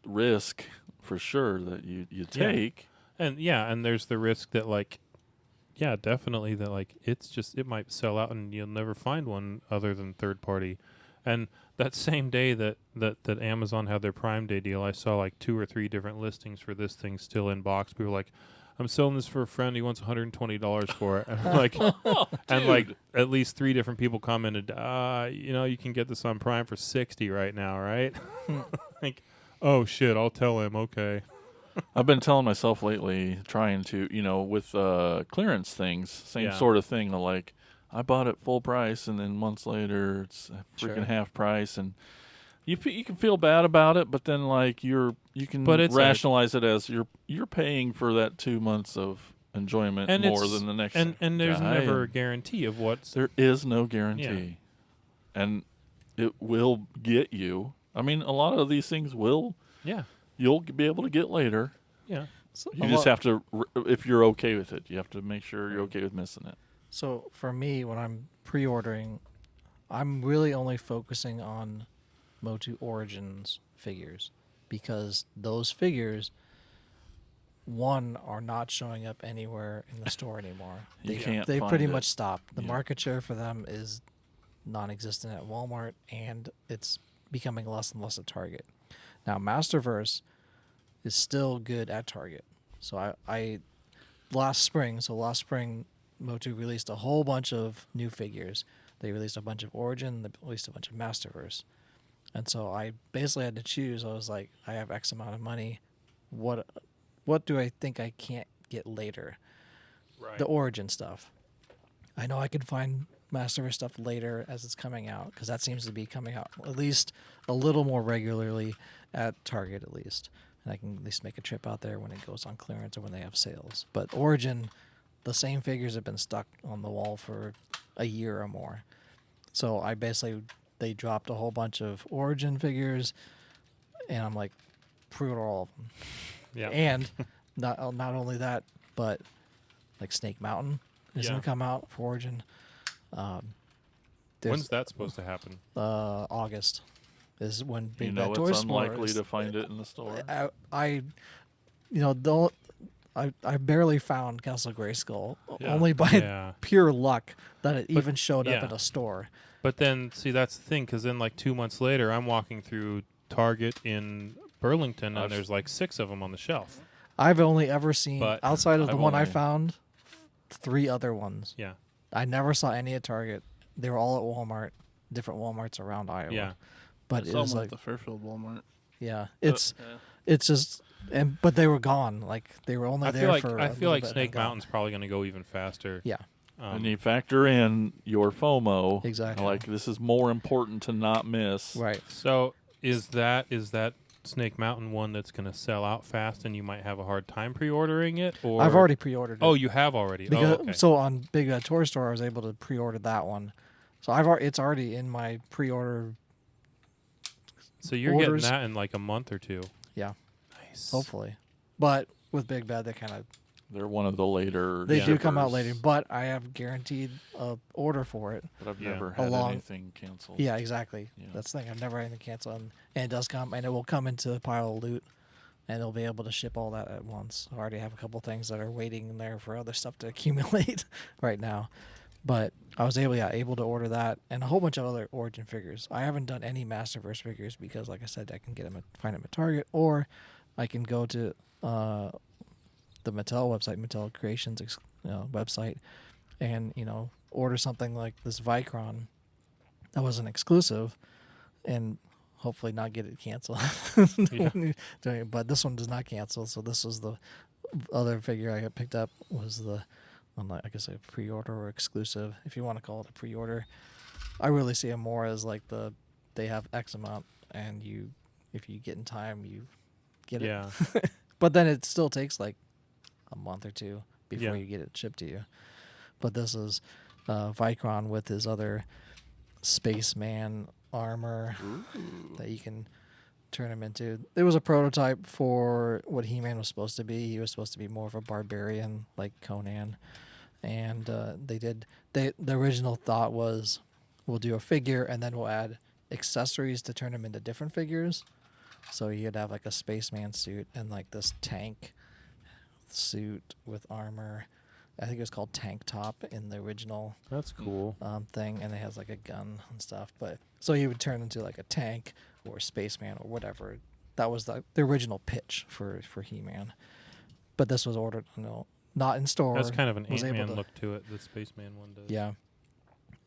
risk for sure that you take. and there's the risk that, like, yeah, definitely that, like, it might sell out and you'll never find one other than third party. And that same day that Amazon had their Prime Day deal, I saw like 2 or 3 different listings for this thing still in box. People were like, I'm selling this for a friend. He wants $120 for it. And I'm like, and like at least 3 different people commented, you can get this on Prime for $60 right now, right? Like, oh shit, I'll tell him. Okay. I've been telling myself lately, trying to, with clearance things, same sort of thing. Like, I bought it full price, and then months later, it's freaking half price, and you can feel bad about it, but then like you can rationalize it as you're paying for that 2 months of enjoyment And more than the next. And there's guy, never a and guarantee of what's. there is no guarantee, and it will get you. I mean, a lot of these things will. Yeah. You'll be able to get later. Yeah. You just have to, if you're okay with it, you have to make sure you're okay with missing it. So for me, when I'm pre-ordering, I'm really only focusing on Motu Origins figures because those figures, one, are not showing up anywhere in the store anymore. You can't They find pretty it. much stopped. The Yeah. market share for them is non-existent at Walmart, and it's becoming less and less at Target. Now, Masterverse is still good at Target. So last spring, Motu released a whole bunch of new figures. They released a bunch of Origin, they released a bunch of Masterverse. And so I basically had to choose. I was like, I have X amount of money. What do I think I can't get later? Right. The Origin stuff. I know I could find Masterverse stuff later as it's coming out, because that seems to be coming out at least a little more regularly at Target at least. And I can at least make a trip out there when it goes on clearance or when they have sales. But Origin, the same figures have been stuck on the wall for a year or more. So I basically, they dropped a whole bunch of Origin figures, and I'm like, pre-order all of them. Yeah. And not only that, but like Snake Mountain is going to come out for Origin. When's that supposed to happen? August is when You Big know Bad it's Toy Store unlikely is- to find it in the store. I barely found Castle Grayskull Yeah. only by Yeah. pure luck that it even showed up yeah. at a store. But then, see, that's the thing, because then like 2 months later, I'm walking through Target in Burlington, and there's like 6 of them on the shelf. I've only ever seen, But outside of the I've one I only- found, 3 other ones. Yeah. I never saw any at Target. They were all at Walmart, different Walmarts around Iowa. Yeah. But it Some was at like, the Fairfield Walmart. yeah, it's Yeah. just, but they were gone. Like they were only I there feel like for. I a feel little like bit and Snake gone. Mountain's probably going to go even faster. Yeah, And you factor in your FOMO. Exactly. Like, this is more important to not miss. right. So is that Snake Mountain one that's going to sell out fast, and you might have a hard time pre-ordering it? Or I've already pre-ordered it. Oh, you have already. Because, okay. So on Big Bad Toy Store, I was able to pre-order that one. So it's already in my pre-order. So you're orders. getting that in like a month or 2. Yeah, Nice. hopefully. But with Big Bad, they kind of They're one of the later. they do come out shippers, later. But I have guaranteed a order for it. But I've Yeah. never had Along- anything canceled. Yeah, exactly. Yeah. That's the thing. I've never had anything canceled, and it does come, and it will come into the pile of loot, and it'll be able to ship all that at once. I already have a couple things that are waiting in there for other stuff to accumulate right now, but I was able to order that and a whole bunch of other Origin figures. I haven't done any Masterverse figures because, like I said, I can find them at Target, or I can go to the Mattel website, Mattel Creations website, and order something like this Vicron that was an exclusive, and hopefully not get it canceled. Yeah. when you're doing it. But this one does not cancel. So this was the other figure I got picked up was the, I guess a pre-order or exclusive, if you want to call it a pre-order. I really see it more as like they have X amount, and if you get in time, you get it. Yeah. But then it still takes like a month or 2 before Yeah. you get it shipped to you. But this is Vicron with his other spaceman armor that you can turn him into. It was a prototype for what He-Man was supposed to be. He was supposed to be more of a barbarian like Conan. And the original thought was we'll do a figure and then we'll add accessories to turn him into different figures. So you'd have like a spaceman suit and like this tank suit with armor. I think it was called Tank Top in the original That's cool. thing, and it has like a gun and stuff. But so he would turn into like a tank or a spaceman or whatever. That was the original pitch for He-Man. But this was ordered, not in store. That's kind of an was able Ant-Man to- look to it. The Spaceman one does. Yeah,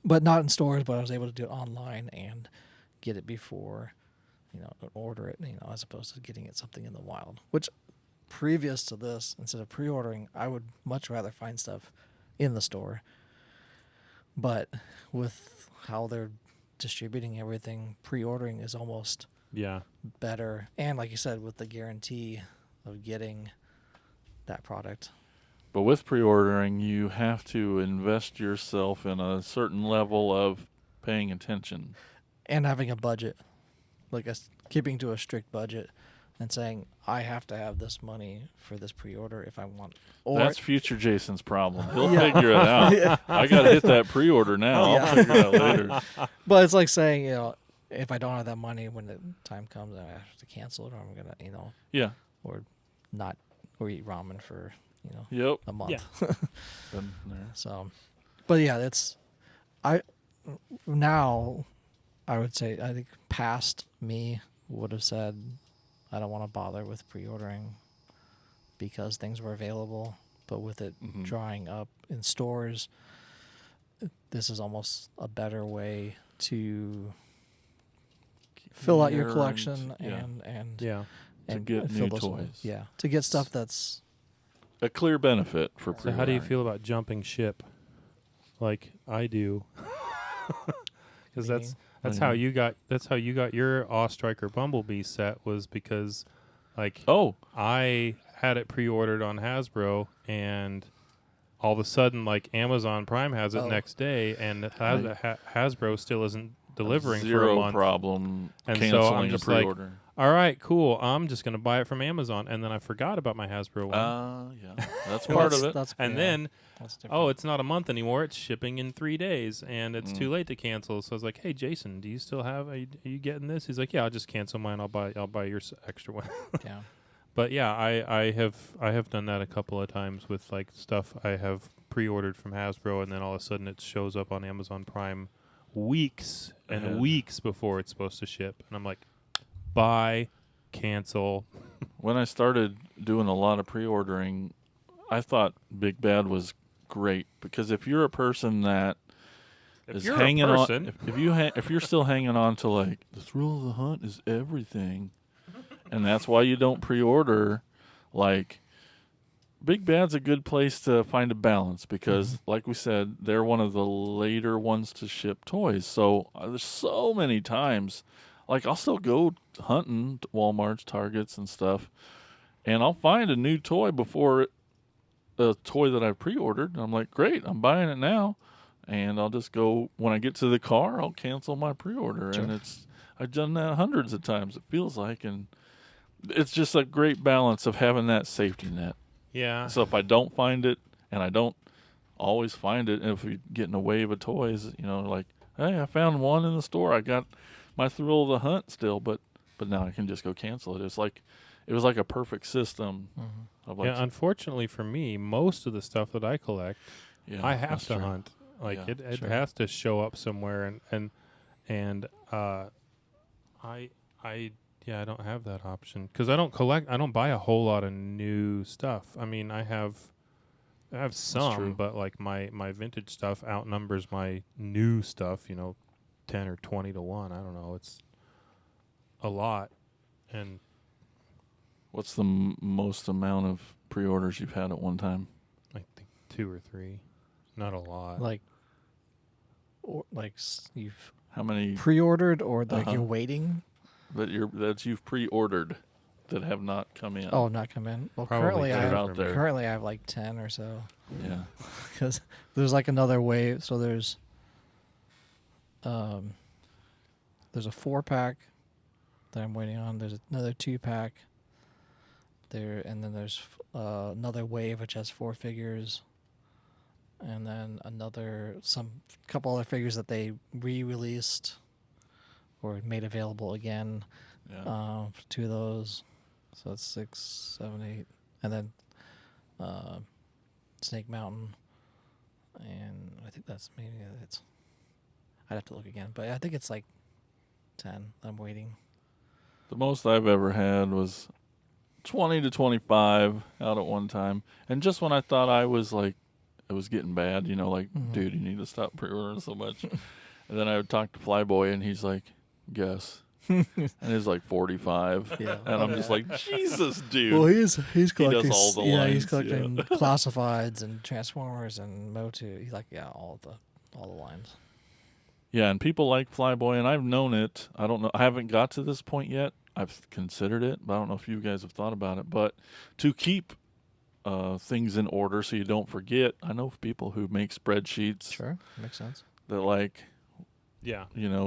but not in stores. But I was able to do it online and get it before, order it. As opposed to getting it something in the wild, which. Previous to this, instead of pre-ordering, I would much rather find stuff in the store. But with how they're distributing everything, pre-ordering is almost Yeah. better. And like you said, with the guarantee of getting that product. But with pre-ordering, you have to invest yourself in a certain level of paying attention. And having a budget. Like keeping to a strict budget. And saying, I have to have this money for this pre-order if I want. Or That's future Jason's problem. He'll Yeah. figure it out. Yeah. I got to hit that pre-order now. Yeah. I'll figure it out later. But it's like saying, if I don't have that money when the time comes, I have to cancel it, or I'm gonna, Yeah. or not, or eat ramen for, Yep. a month. Yeah. Been there. So, but yeah, now I would say, I think past me would have said, I don't want to bother with pre-ordering because things were available, but with it Mhm. drying up in stores, this is almost a better way to fill out your Here collection yeah. and Yeah. and get fill new those holes. toys. Yeah, to get stuff that's A clear benefit for So pre-ordering. how do you feel about jumping ship? like I do, because that's Meaning? how you got your Awe Striker Bumblebee set, was because like I had it pre-ordered on Hasbro, and all of a sudden like Amazon Prime has it next day, and Hasbro still isn't delivering for a Zero month. problem And canceling so I'm a just pre-order. all right, cool. I'm just gonna buy it from Amazon, and then I forgot about my Hasbro one. Yeah, that's part of it. Then, that's different. it's not a month anymore. It's shipping in 3 days, and it's too late to cancel. So I was like, "Hey, Jason, do you still have? Are you getting this?" He's like, "Yeah, I'll just cancel mine. I'll buy your extra one." Yeah. But yeah, I have done that a couple of times with like stuff I have pre-ordered from Hasbro, and then all of a sudden it shows up on Amazon Prime weeks and Ahead. weeks before it's supposed to ship, and I'm like, buy, cancel. When I started doing a lot of pre-ordering, I thought Big Bad was great, because if you're a person that If is you're a hanging person- on, if you're still hanging on to like the thrill of the hunt is everything, and that's why you don't pre-order, like Big Bad's a good place to find a balance, because like we said, they're one of the later ones to ship toys. So there's so many times, like I'll still go hunting Walmarts, Targets and stuff, and I'll find a new toy before the toy that I pre-ordered. And I'm like, great, I'm buying it now. And I'll just go, when I get to the car, I'll cancel my pre-order. Sure. And I've done that hundreds of times, it feels like. And it's just a great balance of having that safety net. Yeah. So if I don't find it, and I don't always find it, if we get in a wave of toys, like, hey, I found one in the store. I got my thrill of the hunt still, but now I can just go cancel it. It was like a perfect system. Of like, Yeah, unfortunately for me, most of the stuff that I collect, I have that's to true. hunt. Like Yeah, it sure. has to show up somewhere, and I don't have that option, because I don't buy a whole lot of new stuff. I mean, I have true. some, but like my vintage stuff outnumbers my new stuff, 10 or 20 to 1. I don't know. It's a lot. And What's the most amount of pre-orders you've had at one time? I think 2 or 3. Not a lot. You've How many pre-ordered, or like you're waiting? that you've pre-ordered that have not come in? Oh, not come in. Well, Probably currently I two have like 10 or so. Yeah. Because there's like another wave. So there's a 4-pack that I'm waiting on. There's another 2-pack there, and then there's another wave which has 4 figures, and then couple other figures that they re-released or made available again. Yeah. 2 of those. So it's 6, 7, 8, and then Snake Mountain, and I think I'd have to look again, but I think it's like 10. I'm waiting. The most I've ever had was 20 to 25 out at one time. And just when I thought it was getting bad, dude, you need to stop pre-ordering so much. And then I would talk to Flyboy, and he's like, guess. And it's like 45. Yeah. And I'm just like, Jesus, dude. Well, he's collecting. does all the he's lines, collecting classifieds and Transformers and Motu. He's like, all the lines. Yeah, and people like Flyboy, and I've known it. I don't know. I haven't got to this point yet. I've considered it, but I don't know if you guys have thought about it. But to keep things in order so you don't forget, I know people who make spreadsheets Sure, makes sense. that Yeah.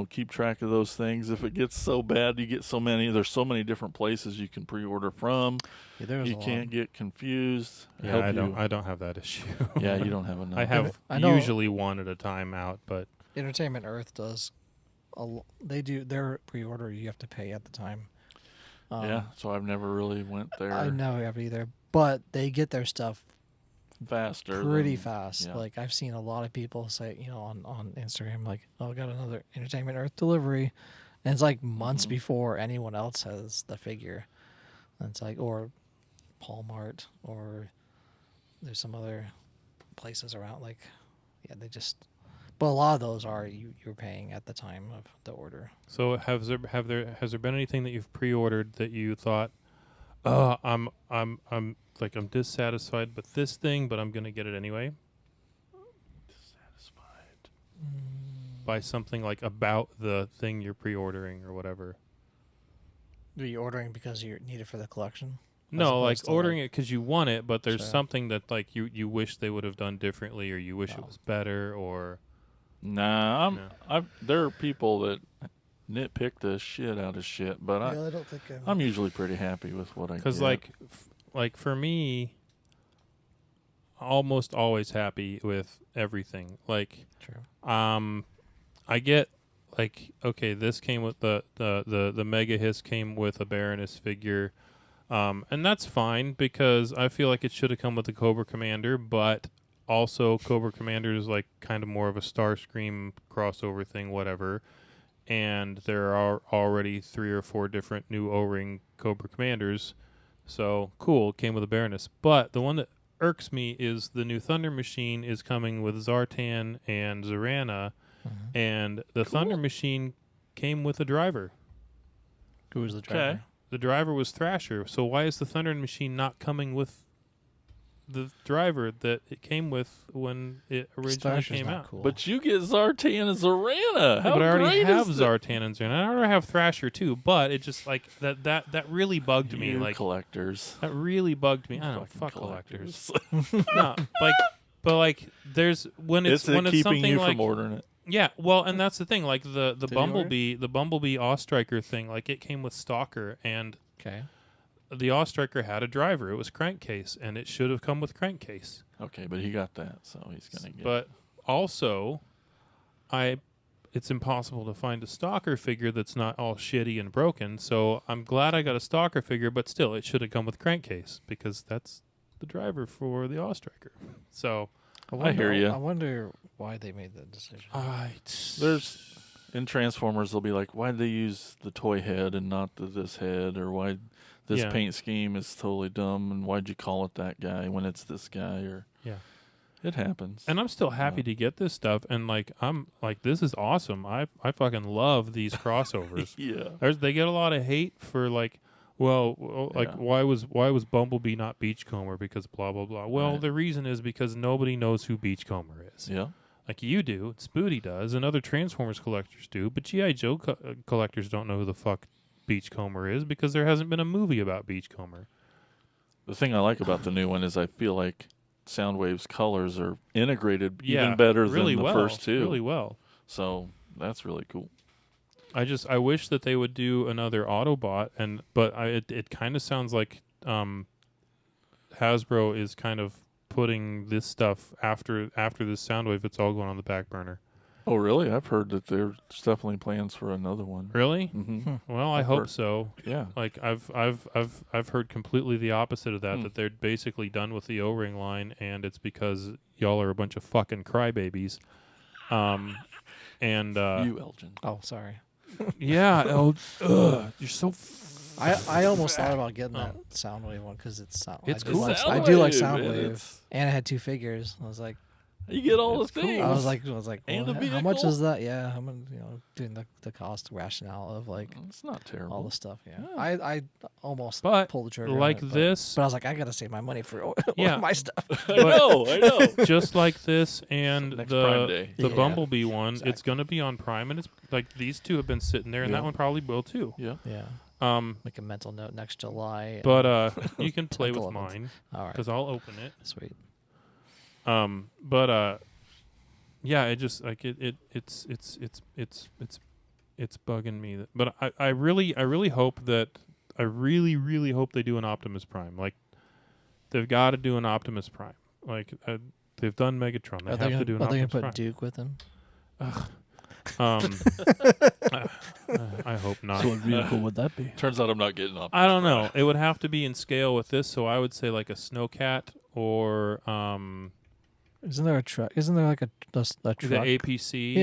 keep track of those things. If it gets so bad, you get so many. There's so many different places you can pre-order from. Yeah, there's You can't get confused. Yeah, Help I don't have that issue. Yeah, you don't have enough. I have I know- usually one at a time out, but Entertainment Earth does. They do their pre-order. You have to pay at the time. Yeah, so I've never really went there I never have either, but they get their stuff faster. pretty than- fast. yeah. Like I've seen a lot of people say, on Instagram, like, "Oh, I got another Entertainment Earth delivery," and it's like months before anyone else has the figure. And it's like, or Paul Mart, or there's some other places around. Like, yeah, they just. But a lot of those are you're paying at the time of the order. so has there been anything that you've pre-ordered that you thought, I'm dissatisfied with this thing, but I'm gonna get it anyway? Dissatisfied. by something like about the thing you're pre-ordering or whatever. Are you ordering because you need it for the collection? No, like opposed to, ordering it because you want it, but there's Sure. something that like you wish they would have done differently, or you wish it Oh. was better, or Nah, No. there are people that nitpick the shit out of shit, but I don't think I'm usually pretty happy with what I get. because like for me, almost always happy with everything. Like True. I get like okay, this came with the Mega Hiss came with a Baroness figure. And that's fine because I feel like it should have come with the Cobra Commander, but also Cobra Commander is like kind of more of a Starscream crossover thing, whatever. And there are already 3 or 4 different new O-ring Cobra Commanders, so cool. It came with a Baroness, but the one that irks me is the new Thunder Machine is coming with Zartan and Zorana, and the Thunder Machine came with a driver. Who was the driver? Okay. The driver was Thrasher, so why is the Thunder Machine not coming with the driver that it came with when it originally Thrasher's came not out? cool. But you get Zartan and Zorana. How But I already great have is that? Zartan and Zorana. I already have Thrasher too, but it just like that really bugged me. You Like collectors. that really bugged me. I don't Fucking fuck collectors. collectors. No, but there's when it's It's when it's keeping something you like from ordering it. yeah, well, and that's the thing. Like the Did you Bumblebee Ostriker thing. Like it came with Stalker, and Okay. the Ostriker had a driver. It was crankcase, and it should have come with crankcase. Okay, but he got that, so he's gonna get. But also, it's impossible to find a Stalker figure that's not all shitty and broken. So I'm glad I got a Stalker figure, but still, it should have come with crankcase because that's the driver for the Ostriker. So I hear ya. I wonder why they made that decision. There's in Transformers, they'll be like, "Why did they use the toy head and not this head?" Or why this Yeah. paint scheme is totally dumb, and why'd you call it that guy when it's this guy? Or Yeah. it happens. And I'm still happy to get this stuff, and like I'm like this is awesome. I fucking love these crossovers. yeah, They get a lot of hate for like, well, like Yeah. why was Bumblebee not Beachcomber because blah blah blah. Well, Right. the reason is because nobody knows who Beachcomber is. yeah. Like you do, Spooty does, and other Transformers collectors do, but G.I. Joe collectors don't know who the fuck Beachcomber is because there hasn't been a movie about Beachcomber. The thing I like about the new one is I feel like Soundwave's colors are integrated Yeah, even better really than the well, first two. Really well. So that's really cool. I wish that they would do another Autobot, but it kind of sounds like Hasbro is kind of putting this stuff after this Soundwave. It's all going on the back burner. Oh, really? I've heard that there's definitely plans for another one. Really? Mm-hmm. Well, I I've hope heard. so. Yeah. Like I've heard completely the opposite of that. Hmm. That they're basically done with the O-ring line, and it's because y'all are a bunch of fucking crybabies. And You, Elgin. Oh, sorry. yeah, you're so. I almost thought about getting that Soundwave one because it's It's I do cool. Like, I do like Soundwave, man, Soundwave, it's- and I had 2 figures. I was like, You get all It's the cool. things. I was like, And well, the how much vehicle? is that? Yeah, I'm doing the cost rationale of like It's not terrible. all the stuff. Yeah, Yeah. I almost But pulled the trigger. on like it, this, but I was like, I gotta save my money for Yeah. my stuff. I know. just like this and Next Prime the Day. the Yeah, Bumblebee one, exactly. it's gonna be on Prime, and it's like these two have been sitting there, and Yeah. that one probably will too. Yeah. Yeah, make a mental note next July. But you can play with 11th. mine all right, because I'll open it. sweet. But yeah, it just like it's bugging me. But I really hope that I really hope they do an Optimus Prime. Like they've got to do an Optimus Prime. Like they've done Megatron. They Are have to do an they gonna Optimus put Prime. Duke with him? I hope not. So what vehicle would that be? Turns out I'm not getting up. I don't know. It would have to be in scale with this, so I would say like a Snowcat or Isn't there a truck? Isn't there like a truck? the APC.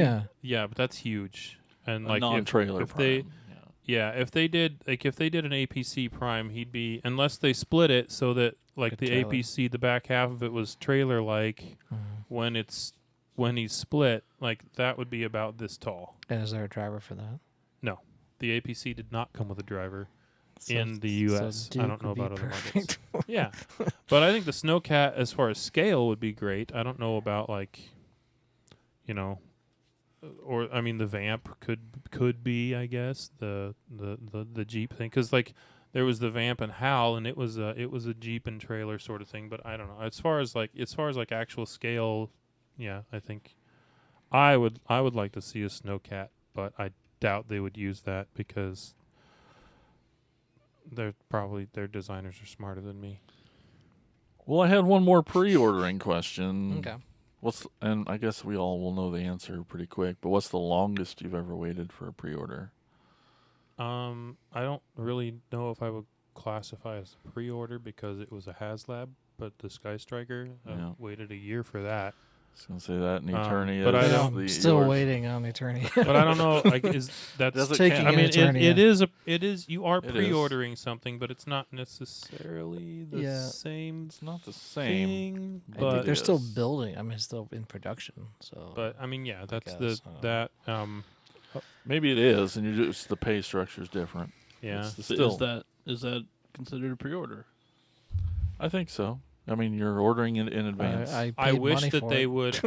Yeah. But that's huge. And A like non-trailer if they Prime. if they did an APC Prime, he'd be, unless they split it so that like Like a the trailer. APC, the back half of it was trailer like when he's split, like that would be about this tall. And is there a driver for that? No, the APC did not come with a driver. So- In the US. I Duke don't know would be about other markets. perfect. Yeah, but I think the Snowcat, as far as scale, would be great. I don't know about like, or I mean, the vamp could be, I guess, the Jeep thing, because like there was the vamp and Hal, and it was a Jeep and trailer sort of thing. But I don't know. As far as like actual scale, yeah, I think I would like to see a snowcat, but I doubt they would use that because their designers are smarter than me. Well, I had one more pre-ordering question. Okay. And I guess we all will know the answer pretty quick, but what's the longest you've ever waited for a pre-order? I don't really know if I would classify as a pre-order because it was a HasLab, but the Sky Striker, Yeah. waited a year for that. I was going to say that in Eternity. but I is don't- I'm still yours. waiting on Eternity. But I don't know. Like, that's Does it taking count? I an mean, Eternity. it is. You are It is. pre-ordering something, but it's not necessarily the Yeah. same It's not the same. thing. I But think they're still Yes. building. I mean, it's still in production. So. But I mean, yeah, that's guess, that. Maybe it is, and just the pay structure is different. Yeah. It's So still, is that considered a pre-order? I think so. I mean, you're ordering it in advance. I I paid wish money that for they it. would.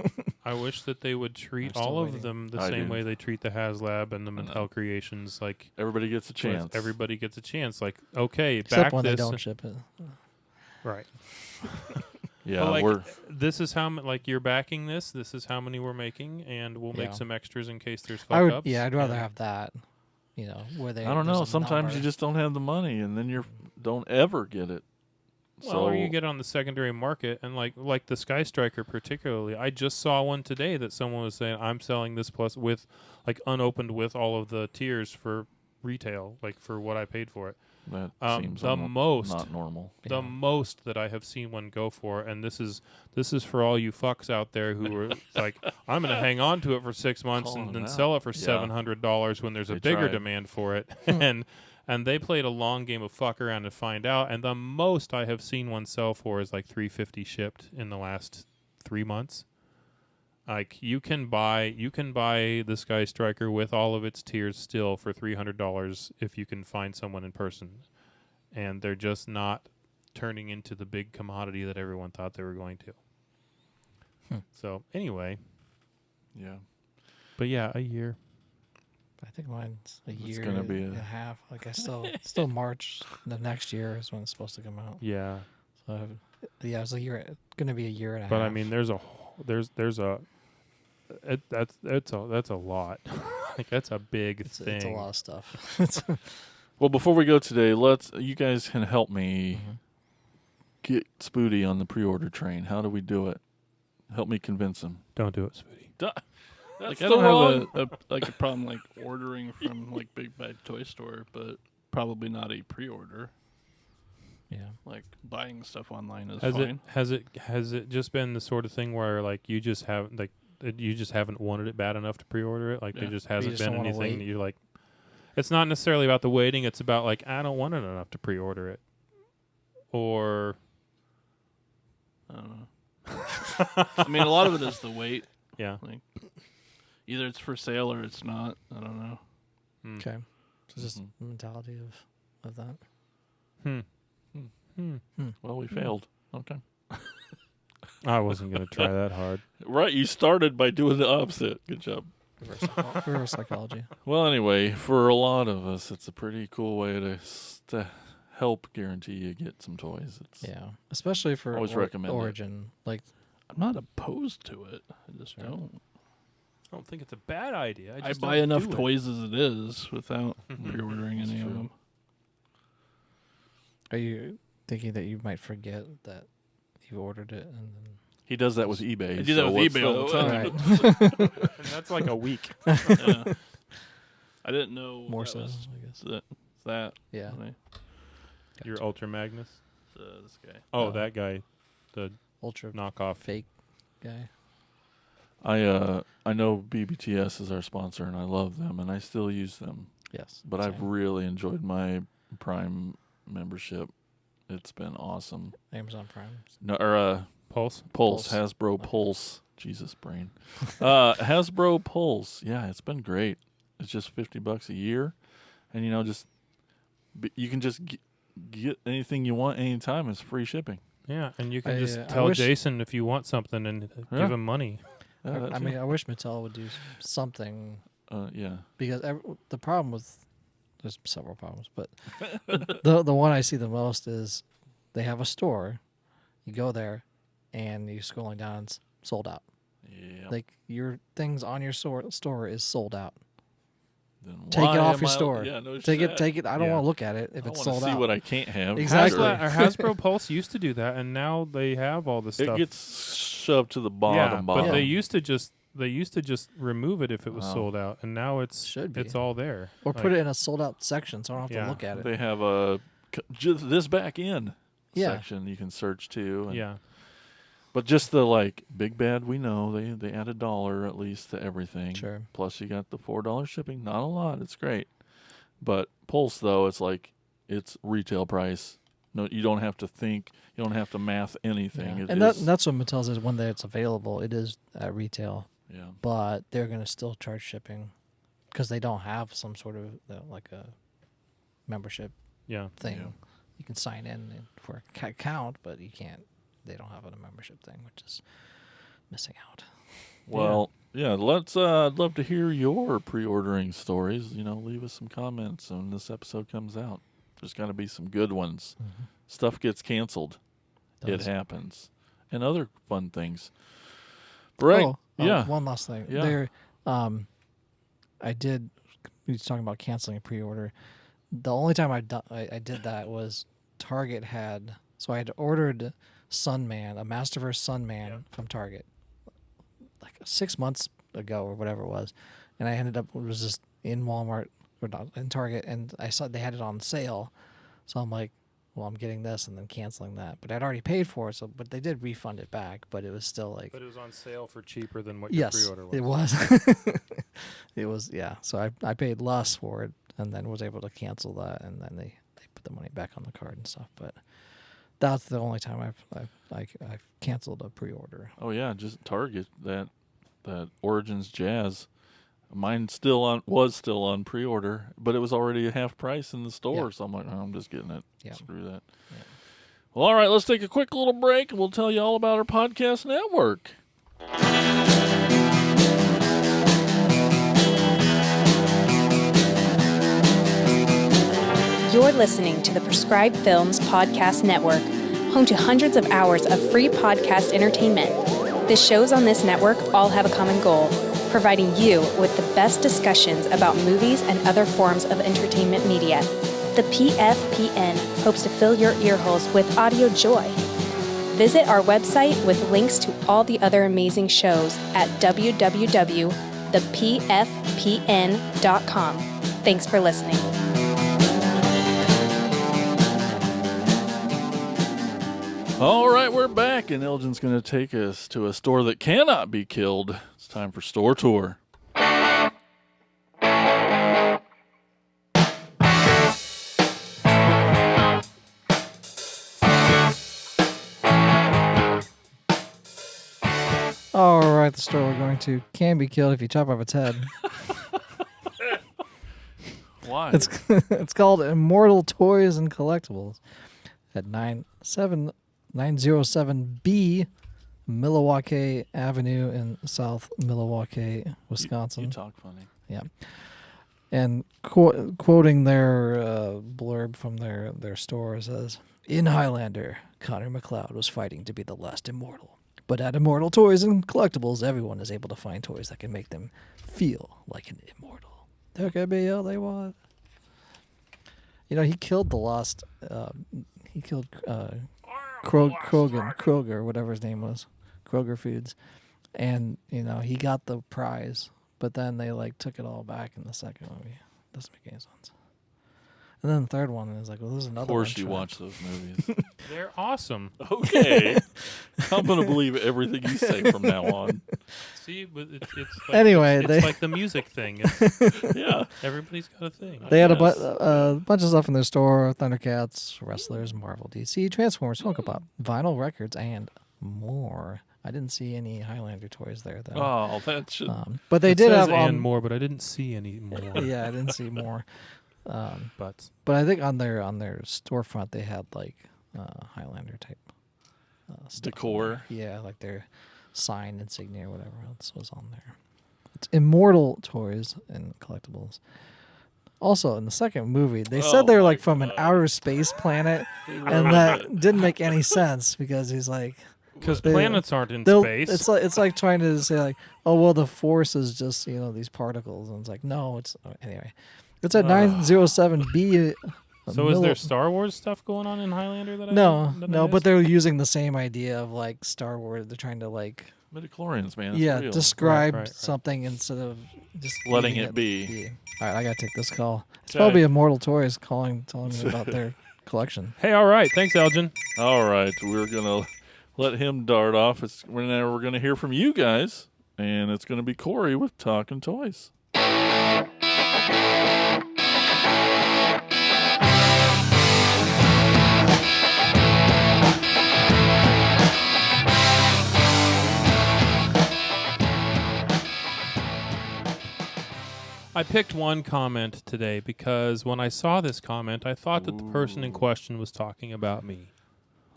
I wish that they would treat still all waiting. of them the I same do. way they treat the HasLab and the I know. Mattel Creations. Like, Everybody gets a where chance. everybody gets a chance. Like, okay, Except back when this. they don't ship it. Right. Yeah, But, like, we're this is how like you're backing this. This is how many we're making, and we'll make Yeah. some extras in case there's I would. fuck-ups. Yeah, I'd rather and- have that. You know, where they. I don't know. there's a Sometimes number. you just don't have the money, and then you don't ever get it. Well, or you get on the secondary market, and like the Sky Striker particularly. I just saw one today that someone was saying, I'm selling this plus with, like, unopened with all of the tiers for retail, like for what I paid for it. That seems The most not normal. the Yeah. most that I have seen one go for, and this is for all you fucks out there who are like, I'm going to hang on to it for 6 months Calling and them then out. sell it for Yeah. $700 when there's a They bigger tried. demand for it, and they played a long game of fuck around to find out, and the most I have seen one sell for is like $350 shipped in the last 3 months. Like, you can buy the Sky Striker with all of its tiers still for $300 if you can find someone in person, and they're just not turning into the big commodity that everyone thought they were going to. So anyway, Yeah. but yeah, a year. I think mine's a It's year gonna be and a- a half. Like I still March. The next year is when it's supposed to come out. Yeah, So yeah, it's a year. Gonna be a year and a but half. I mean, that's a lot. Like, that's a big it's thing. a lot of stuff. Well, before we go today, you guys can help me Mm-hmm. get Spoody on the pre-order train. How do we do it? Help me convince him. Don't do it, sweetie. That's Like, I don't have a problem like ordering from like Big Bad Toy Store, but probably not a pre-order. Yeah. Like, buying stuff online is Has fine. it just been the sort of thing where like you just haven't wanted it bad enough to pre-order it? Like, there Yeah. just You hasn't just been don't wanna anything wait. that you're like. It's not necessarily about the waiting. It's about like, I don't want it enough to pre-order it, or I don't know. I mean, a lot of it is the wait. yeah. Like, either it's for sale or it's not. I don't know. Okay. So it's just Mhm. the mentality of that. Well, we failed. Okay. I wasn't gonna try that hard. Right, you started by doing the opposite. Good job. Reverse psychology. Well, anyway, for a lot of us, it's a pretty cool way to help guarantee you get some toys. It's Yeah. Especially for Always recommend it. Origin. Like I'm not opposed to it. I just Sure. don't. I don't think it's a bad idea. I just buy don't enough do it. toys as it is without pre-ordering That's any of true. them. are you thinking that you might forget that you ordered it and then he does that with eBay. I do that so with what's eBay all the time. Right. And that's like a week. Yeah. I didn't know More that so, was I guess. that. Yeah. when Your Ultra Magnus. this guy. Oh, that guy, the Ultra knockoff. fake guy. I know BBTS is our sponsor, and I love them, and I still use them. Yes. But I've same. really enjoyed my Prime membership. It's been awesome. Amazon Prime. No, or Pulse. Pulse, Pulse. Hasbro Okay. Pulse. Jesus, brain. Hasbro Pulse. Yeah, it's been great. It's just $50 a year, and you can just get anything you want anytime. It's free shipping. Yeah, and you can I just I tell wish- Jason if you want something and Yeah. give him money. I mean, I wish Mattel would do something yeah. because the problem with there's several problems, but the one I see the most is they have a store. You go there, and you're scrolling down, it's sold out. Yeah. Like your things on your store is sold out. Then Take why it off am your I- store. Yeah, no Take shit. it. Take it. I don't Yeah. want to look at it if I it's wanna sold see out. what I can't have. Exactly. Hasbro Pulse used to do that, and now they have all the It stuff. gets shoved to the bottom. but Yeah. they used to just remove it if it was Wow. sold out, and now Should be. it's all there. Or put it in a sold out section, so I don't have Yeah. to look at it. They have a just this back end Yeah. section you can search to. And, Yeah, But just the like big bad, we know they add $1 at least to everything. Sure. Plus you got the $4 shipping. Not a lot. It's great. But Pulse though, it's like it's retail price. No, you don't have to think. You don't have to math anything. Yeah. It And is- that's what Mattel says when it's available. It is at retail, yeah. but they're going to still charge shipping because they don't have some sort of like a membership yeah. thing. Yeah. You can sign in for a account, but you can't. They don't have a membership thing, which is missing out. Well, yeah. Let's. I'd love to hear your pre-ordering stories. Leave us some comments when this episode comes out. There's got to be some good ones. Stuff gets canceled. It Does. happens, and other fun things. Right? Yeah. One last thing. Yeah. There, I did. We was talking about canceling a pre-order. The only time I did that was Target had. So I had ordered Sunman, a Masterverse Sunman from Target, like 6 months ago or whatever it was, and I ended up it was just in Walmart or not in Target, and I saw they had it on sale, so I'm like, well, I'm getting this and then canceling that, but I'd already paid for it, so but they did refund it back, but it was still like. But it was on sale for cheaper than what your Yes, pre-order was. it was. It was, yeah. So I paid less for it and then was able to cancel that, and then they put the money back on the card and stuff. But that's the only time I've canceled a pre-order. Oh yeah, just Target that Origins Jazz. Mine was still on pre-order, but it was already a half price in the store. Yeah. So I'm like, oh, I'm just getting it. Yeah. Screw that. Yeah. Well, all right, let's take a quick little break, and we'll tell you all about our podcast network. You're listening to the Prescribed Films Podcast Network, home to hundreds of hours of free podcast entertainment. The shows on this network all have a common goal, providing you with the best discussions about movies and other forms of entertainment media. The PFPN hopes to fill your earholes with audio joy. Visit our website with links to all the other amazing shows at www.thepfpn.com. Thanks for listening. All right, we're back, and Elgin's going to take us to a store that cannot be killed. It's time for Store Tour. All right, the store we're going to can be killed if you chop off its head. Why? It's called Immortal Toys and Collectables at 907B Milwaukee Avenue in South Milwaukee, Wisconsin. You talk funny. Yeah. And quoting their blurb from their store, it says, "In Highlander, Connor McLeod was fighting to be the last immortal. But at Immortal Toys and Collectibles, everyone is able to find toys that can make them feel like an immortal. There can be all they want." He killed the lost. He killed Kroger, whatever his name was, Kroger Foods, and he got the prize. But then they took it all back in the second movie. Doesn't make any sense. And then the third one is like, well, there's another. Of course, one you watch those movies. They're awesome. Okay, I'm gonna believe everything you say from now on. See, but it's like, Anyway, it's like the music thing. Yeah, Everybody's got a thing. They had Yes. a bunch of stuff in their store: Thundercats, Wrestlers, Marvel, DC, Transformers, Funko Pop, vinyl records, and more. I didn't see any Highlander toys there though. Oh, that should. But they It did says have and more, but I didn't see any more. Yeah, I didn't see more. But But I think on their storefront they had Highlander type stuff. Decor. Yeah, like their sign, insignia, or whatever else was on there. It's Immortal Toys and Collectables. Also, in the second movie, they said they were like from an outer space planet, and that didn't make any sense because he's like, Because planets aren't in they'll- space. It's like trying to say like, oh well, the force is just these particles, and it's like no, it's anyway. It's at 907B. So is there Star Wars stuff going on in Highlander that I No, that I no, but missed? they're using the same idea of like Star Wars. They're trying to like Midichlorians, man. It's real. describe Right. something instead of just Letting leaving it be. All right, I gotta take this call. It's Okay. probably Immortal Toys telling me about their collection. Hey, all right. Thanks, Elgin. All right, we're gonna let him dart off. We're gonna hear from you guys, and it's gonna be Corey with Talking Toys. I picked one comment today because when I saw this comment, I thought that the person in question was talking about me.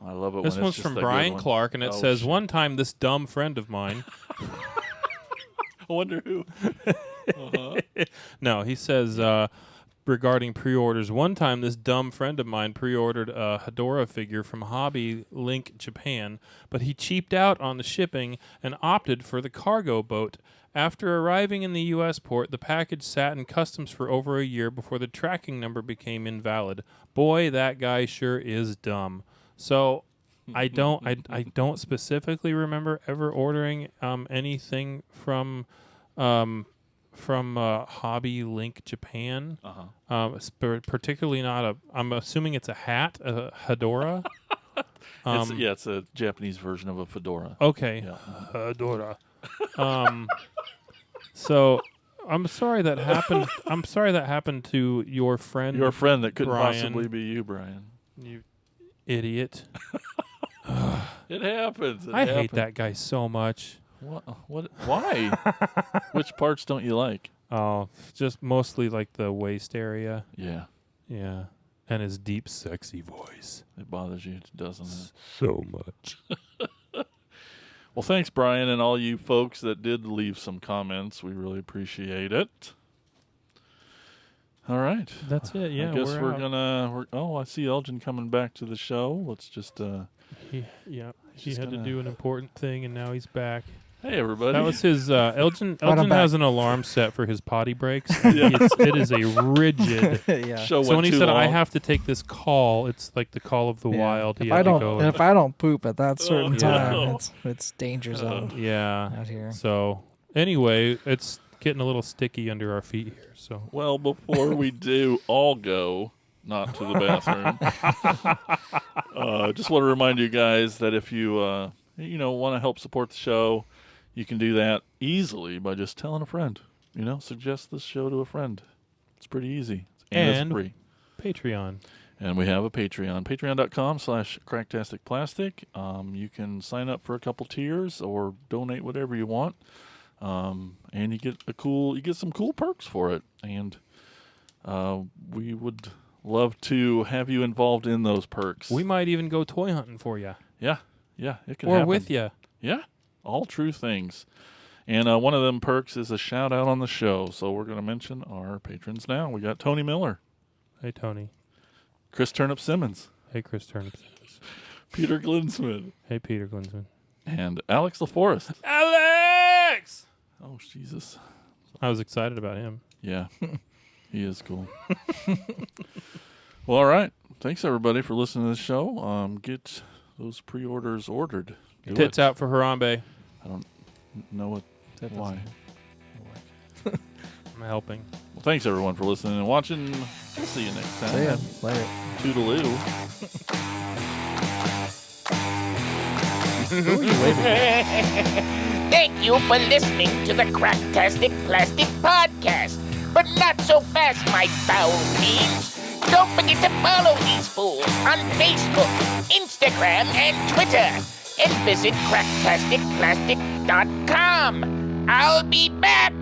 I love it. This when one's it's just from that good Brian one. Clark, and it Oh, says, shit. one time this dumb friend of mine... I wonder who. No, he says, regarding pre-orders, one time this dumb friend of mine pre-ordered a Hedora figure from Hobby Link Japan, but he cheaped out on the shipping and opted for the cargo boat. After arriving in the U.S. port, the package sat in customs for over a year before the tracking number became invalid. Boy, that guy sure is dumb. So I don't specifically remember ever ordering anything from Hobby Link Japan. Particularly not I'm assuming it's a hat, a Hedora. It's a Japanese version of a fedora. Okay, Yeah. Hedora. So I'm sorry that happened. I'm sorry that happened to your friend. Your friend that couldn't Brian. possibly be you, Brian. You idiot. It happens. I hate that guy so much. What? Why? Which parts don't you like? Oh, just mostly like the waist area. Yeah, Yeah. And his deep, sexy voice. it bothers you, doesn't it? So much. Well, thanks, Brian, and all you folks that did leave some comments. We really appreciate it. All right. That's it. Yeah. I guess we're out. gonna. I see Elgin coming back to the show. Let's just. He just had to gonna- do an important thing, and now he's back. Hey, everybody. That was his. Elgin I'm back. has an alarm set for his potty breaks. It is a rigid. Yeah. show So went when he too said I long. have to take this call, it's like the call of the wild. He If had I to don't, go. and if I don't poop at that certain yeah. time, it's danger zone Yeah. out here. So anyway, it's getting a little sticky under our feet here. So Well, before we do all go, not to the bathroom, just want to remind you guys that if you want to help support the show, you can do that easily by just telling a friend. Suggest this show to a friend. It's pretty easy. And it's free. Patreon. And we have a Patreon, patreon.com/cracktasticplastic. You can sign up for a couple tiers or donate whatever you want. And you get some cool perks for it. And we would love to have you involved in those perks. We might even go toy hunting for you, Yeah, it can or happen. with you. Yeah, all true things. And one of them perks is a shout out on the show. So we're going to mention our patrons now. We got Tony Miller, Hey Tony. Chris Turnip Simmons, Hey Chris Turnip. Peter Glinsman, Hey Peter Glinsman. and Alex LaForest. Alex. Oh, Jesus. I was excited about him. Yeah, he is cool. Well, all right. Thanks, everybody, for listening to the show. Get those pre-orders ordered. Do Tits it. out for Harambe. I don't know why. I'm helping. Well, thanks, everyone, for listening and watching. We'll see you next time. See ya later. Toodaloo. Who are you waving at? Thank you for listening to the Cracktastic Plastic Podcast. But not so fast, my foul fiends. Don't forget to follow these fools on Facebook, Instagram, and Twitter. And visit cracktasticplastic.com. I'll be back.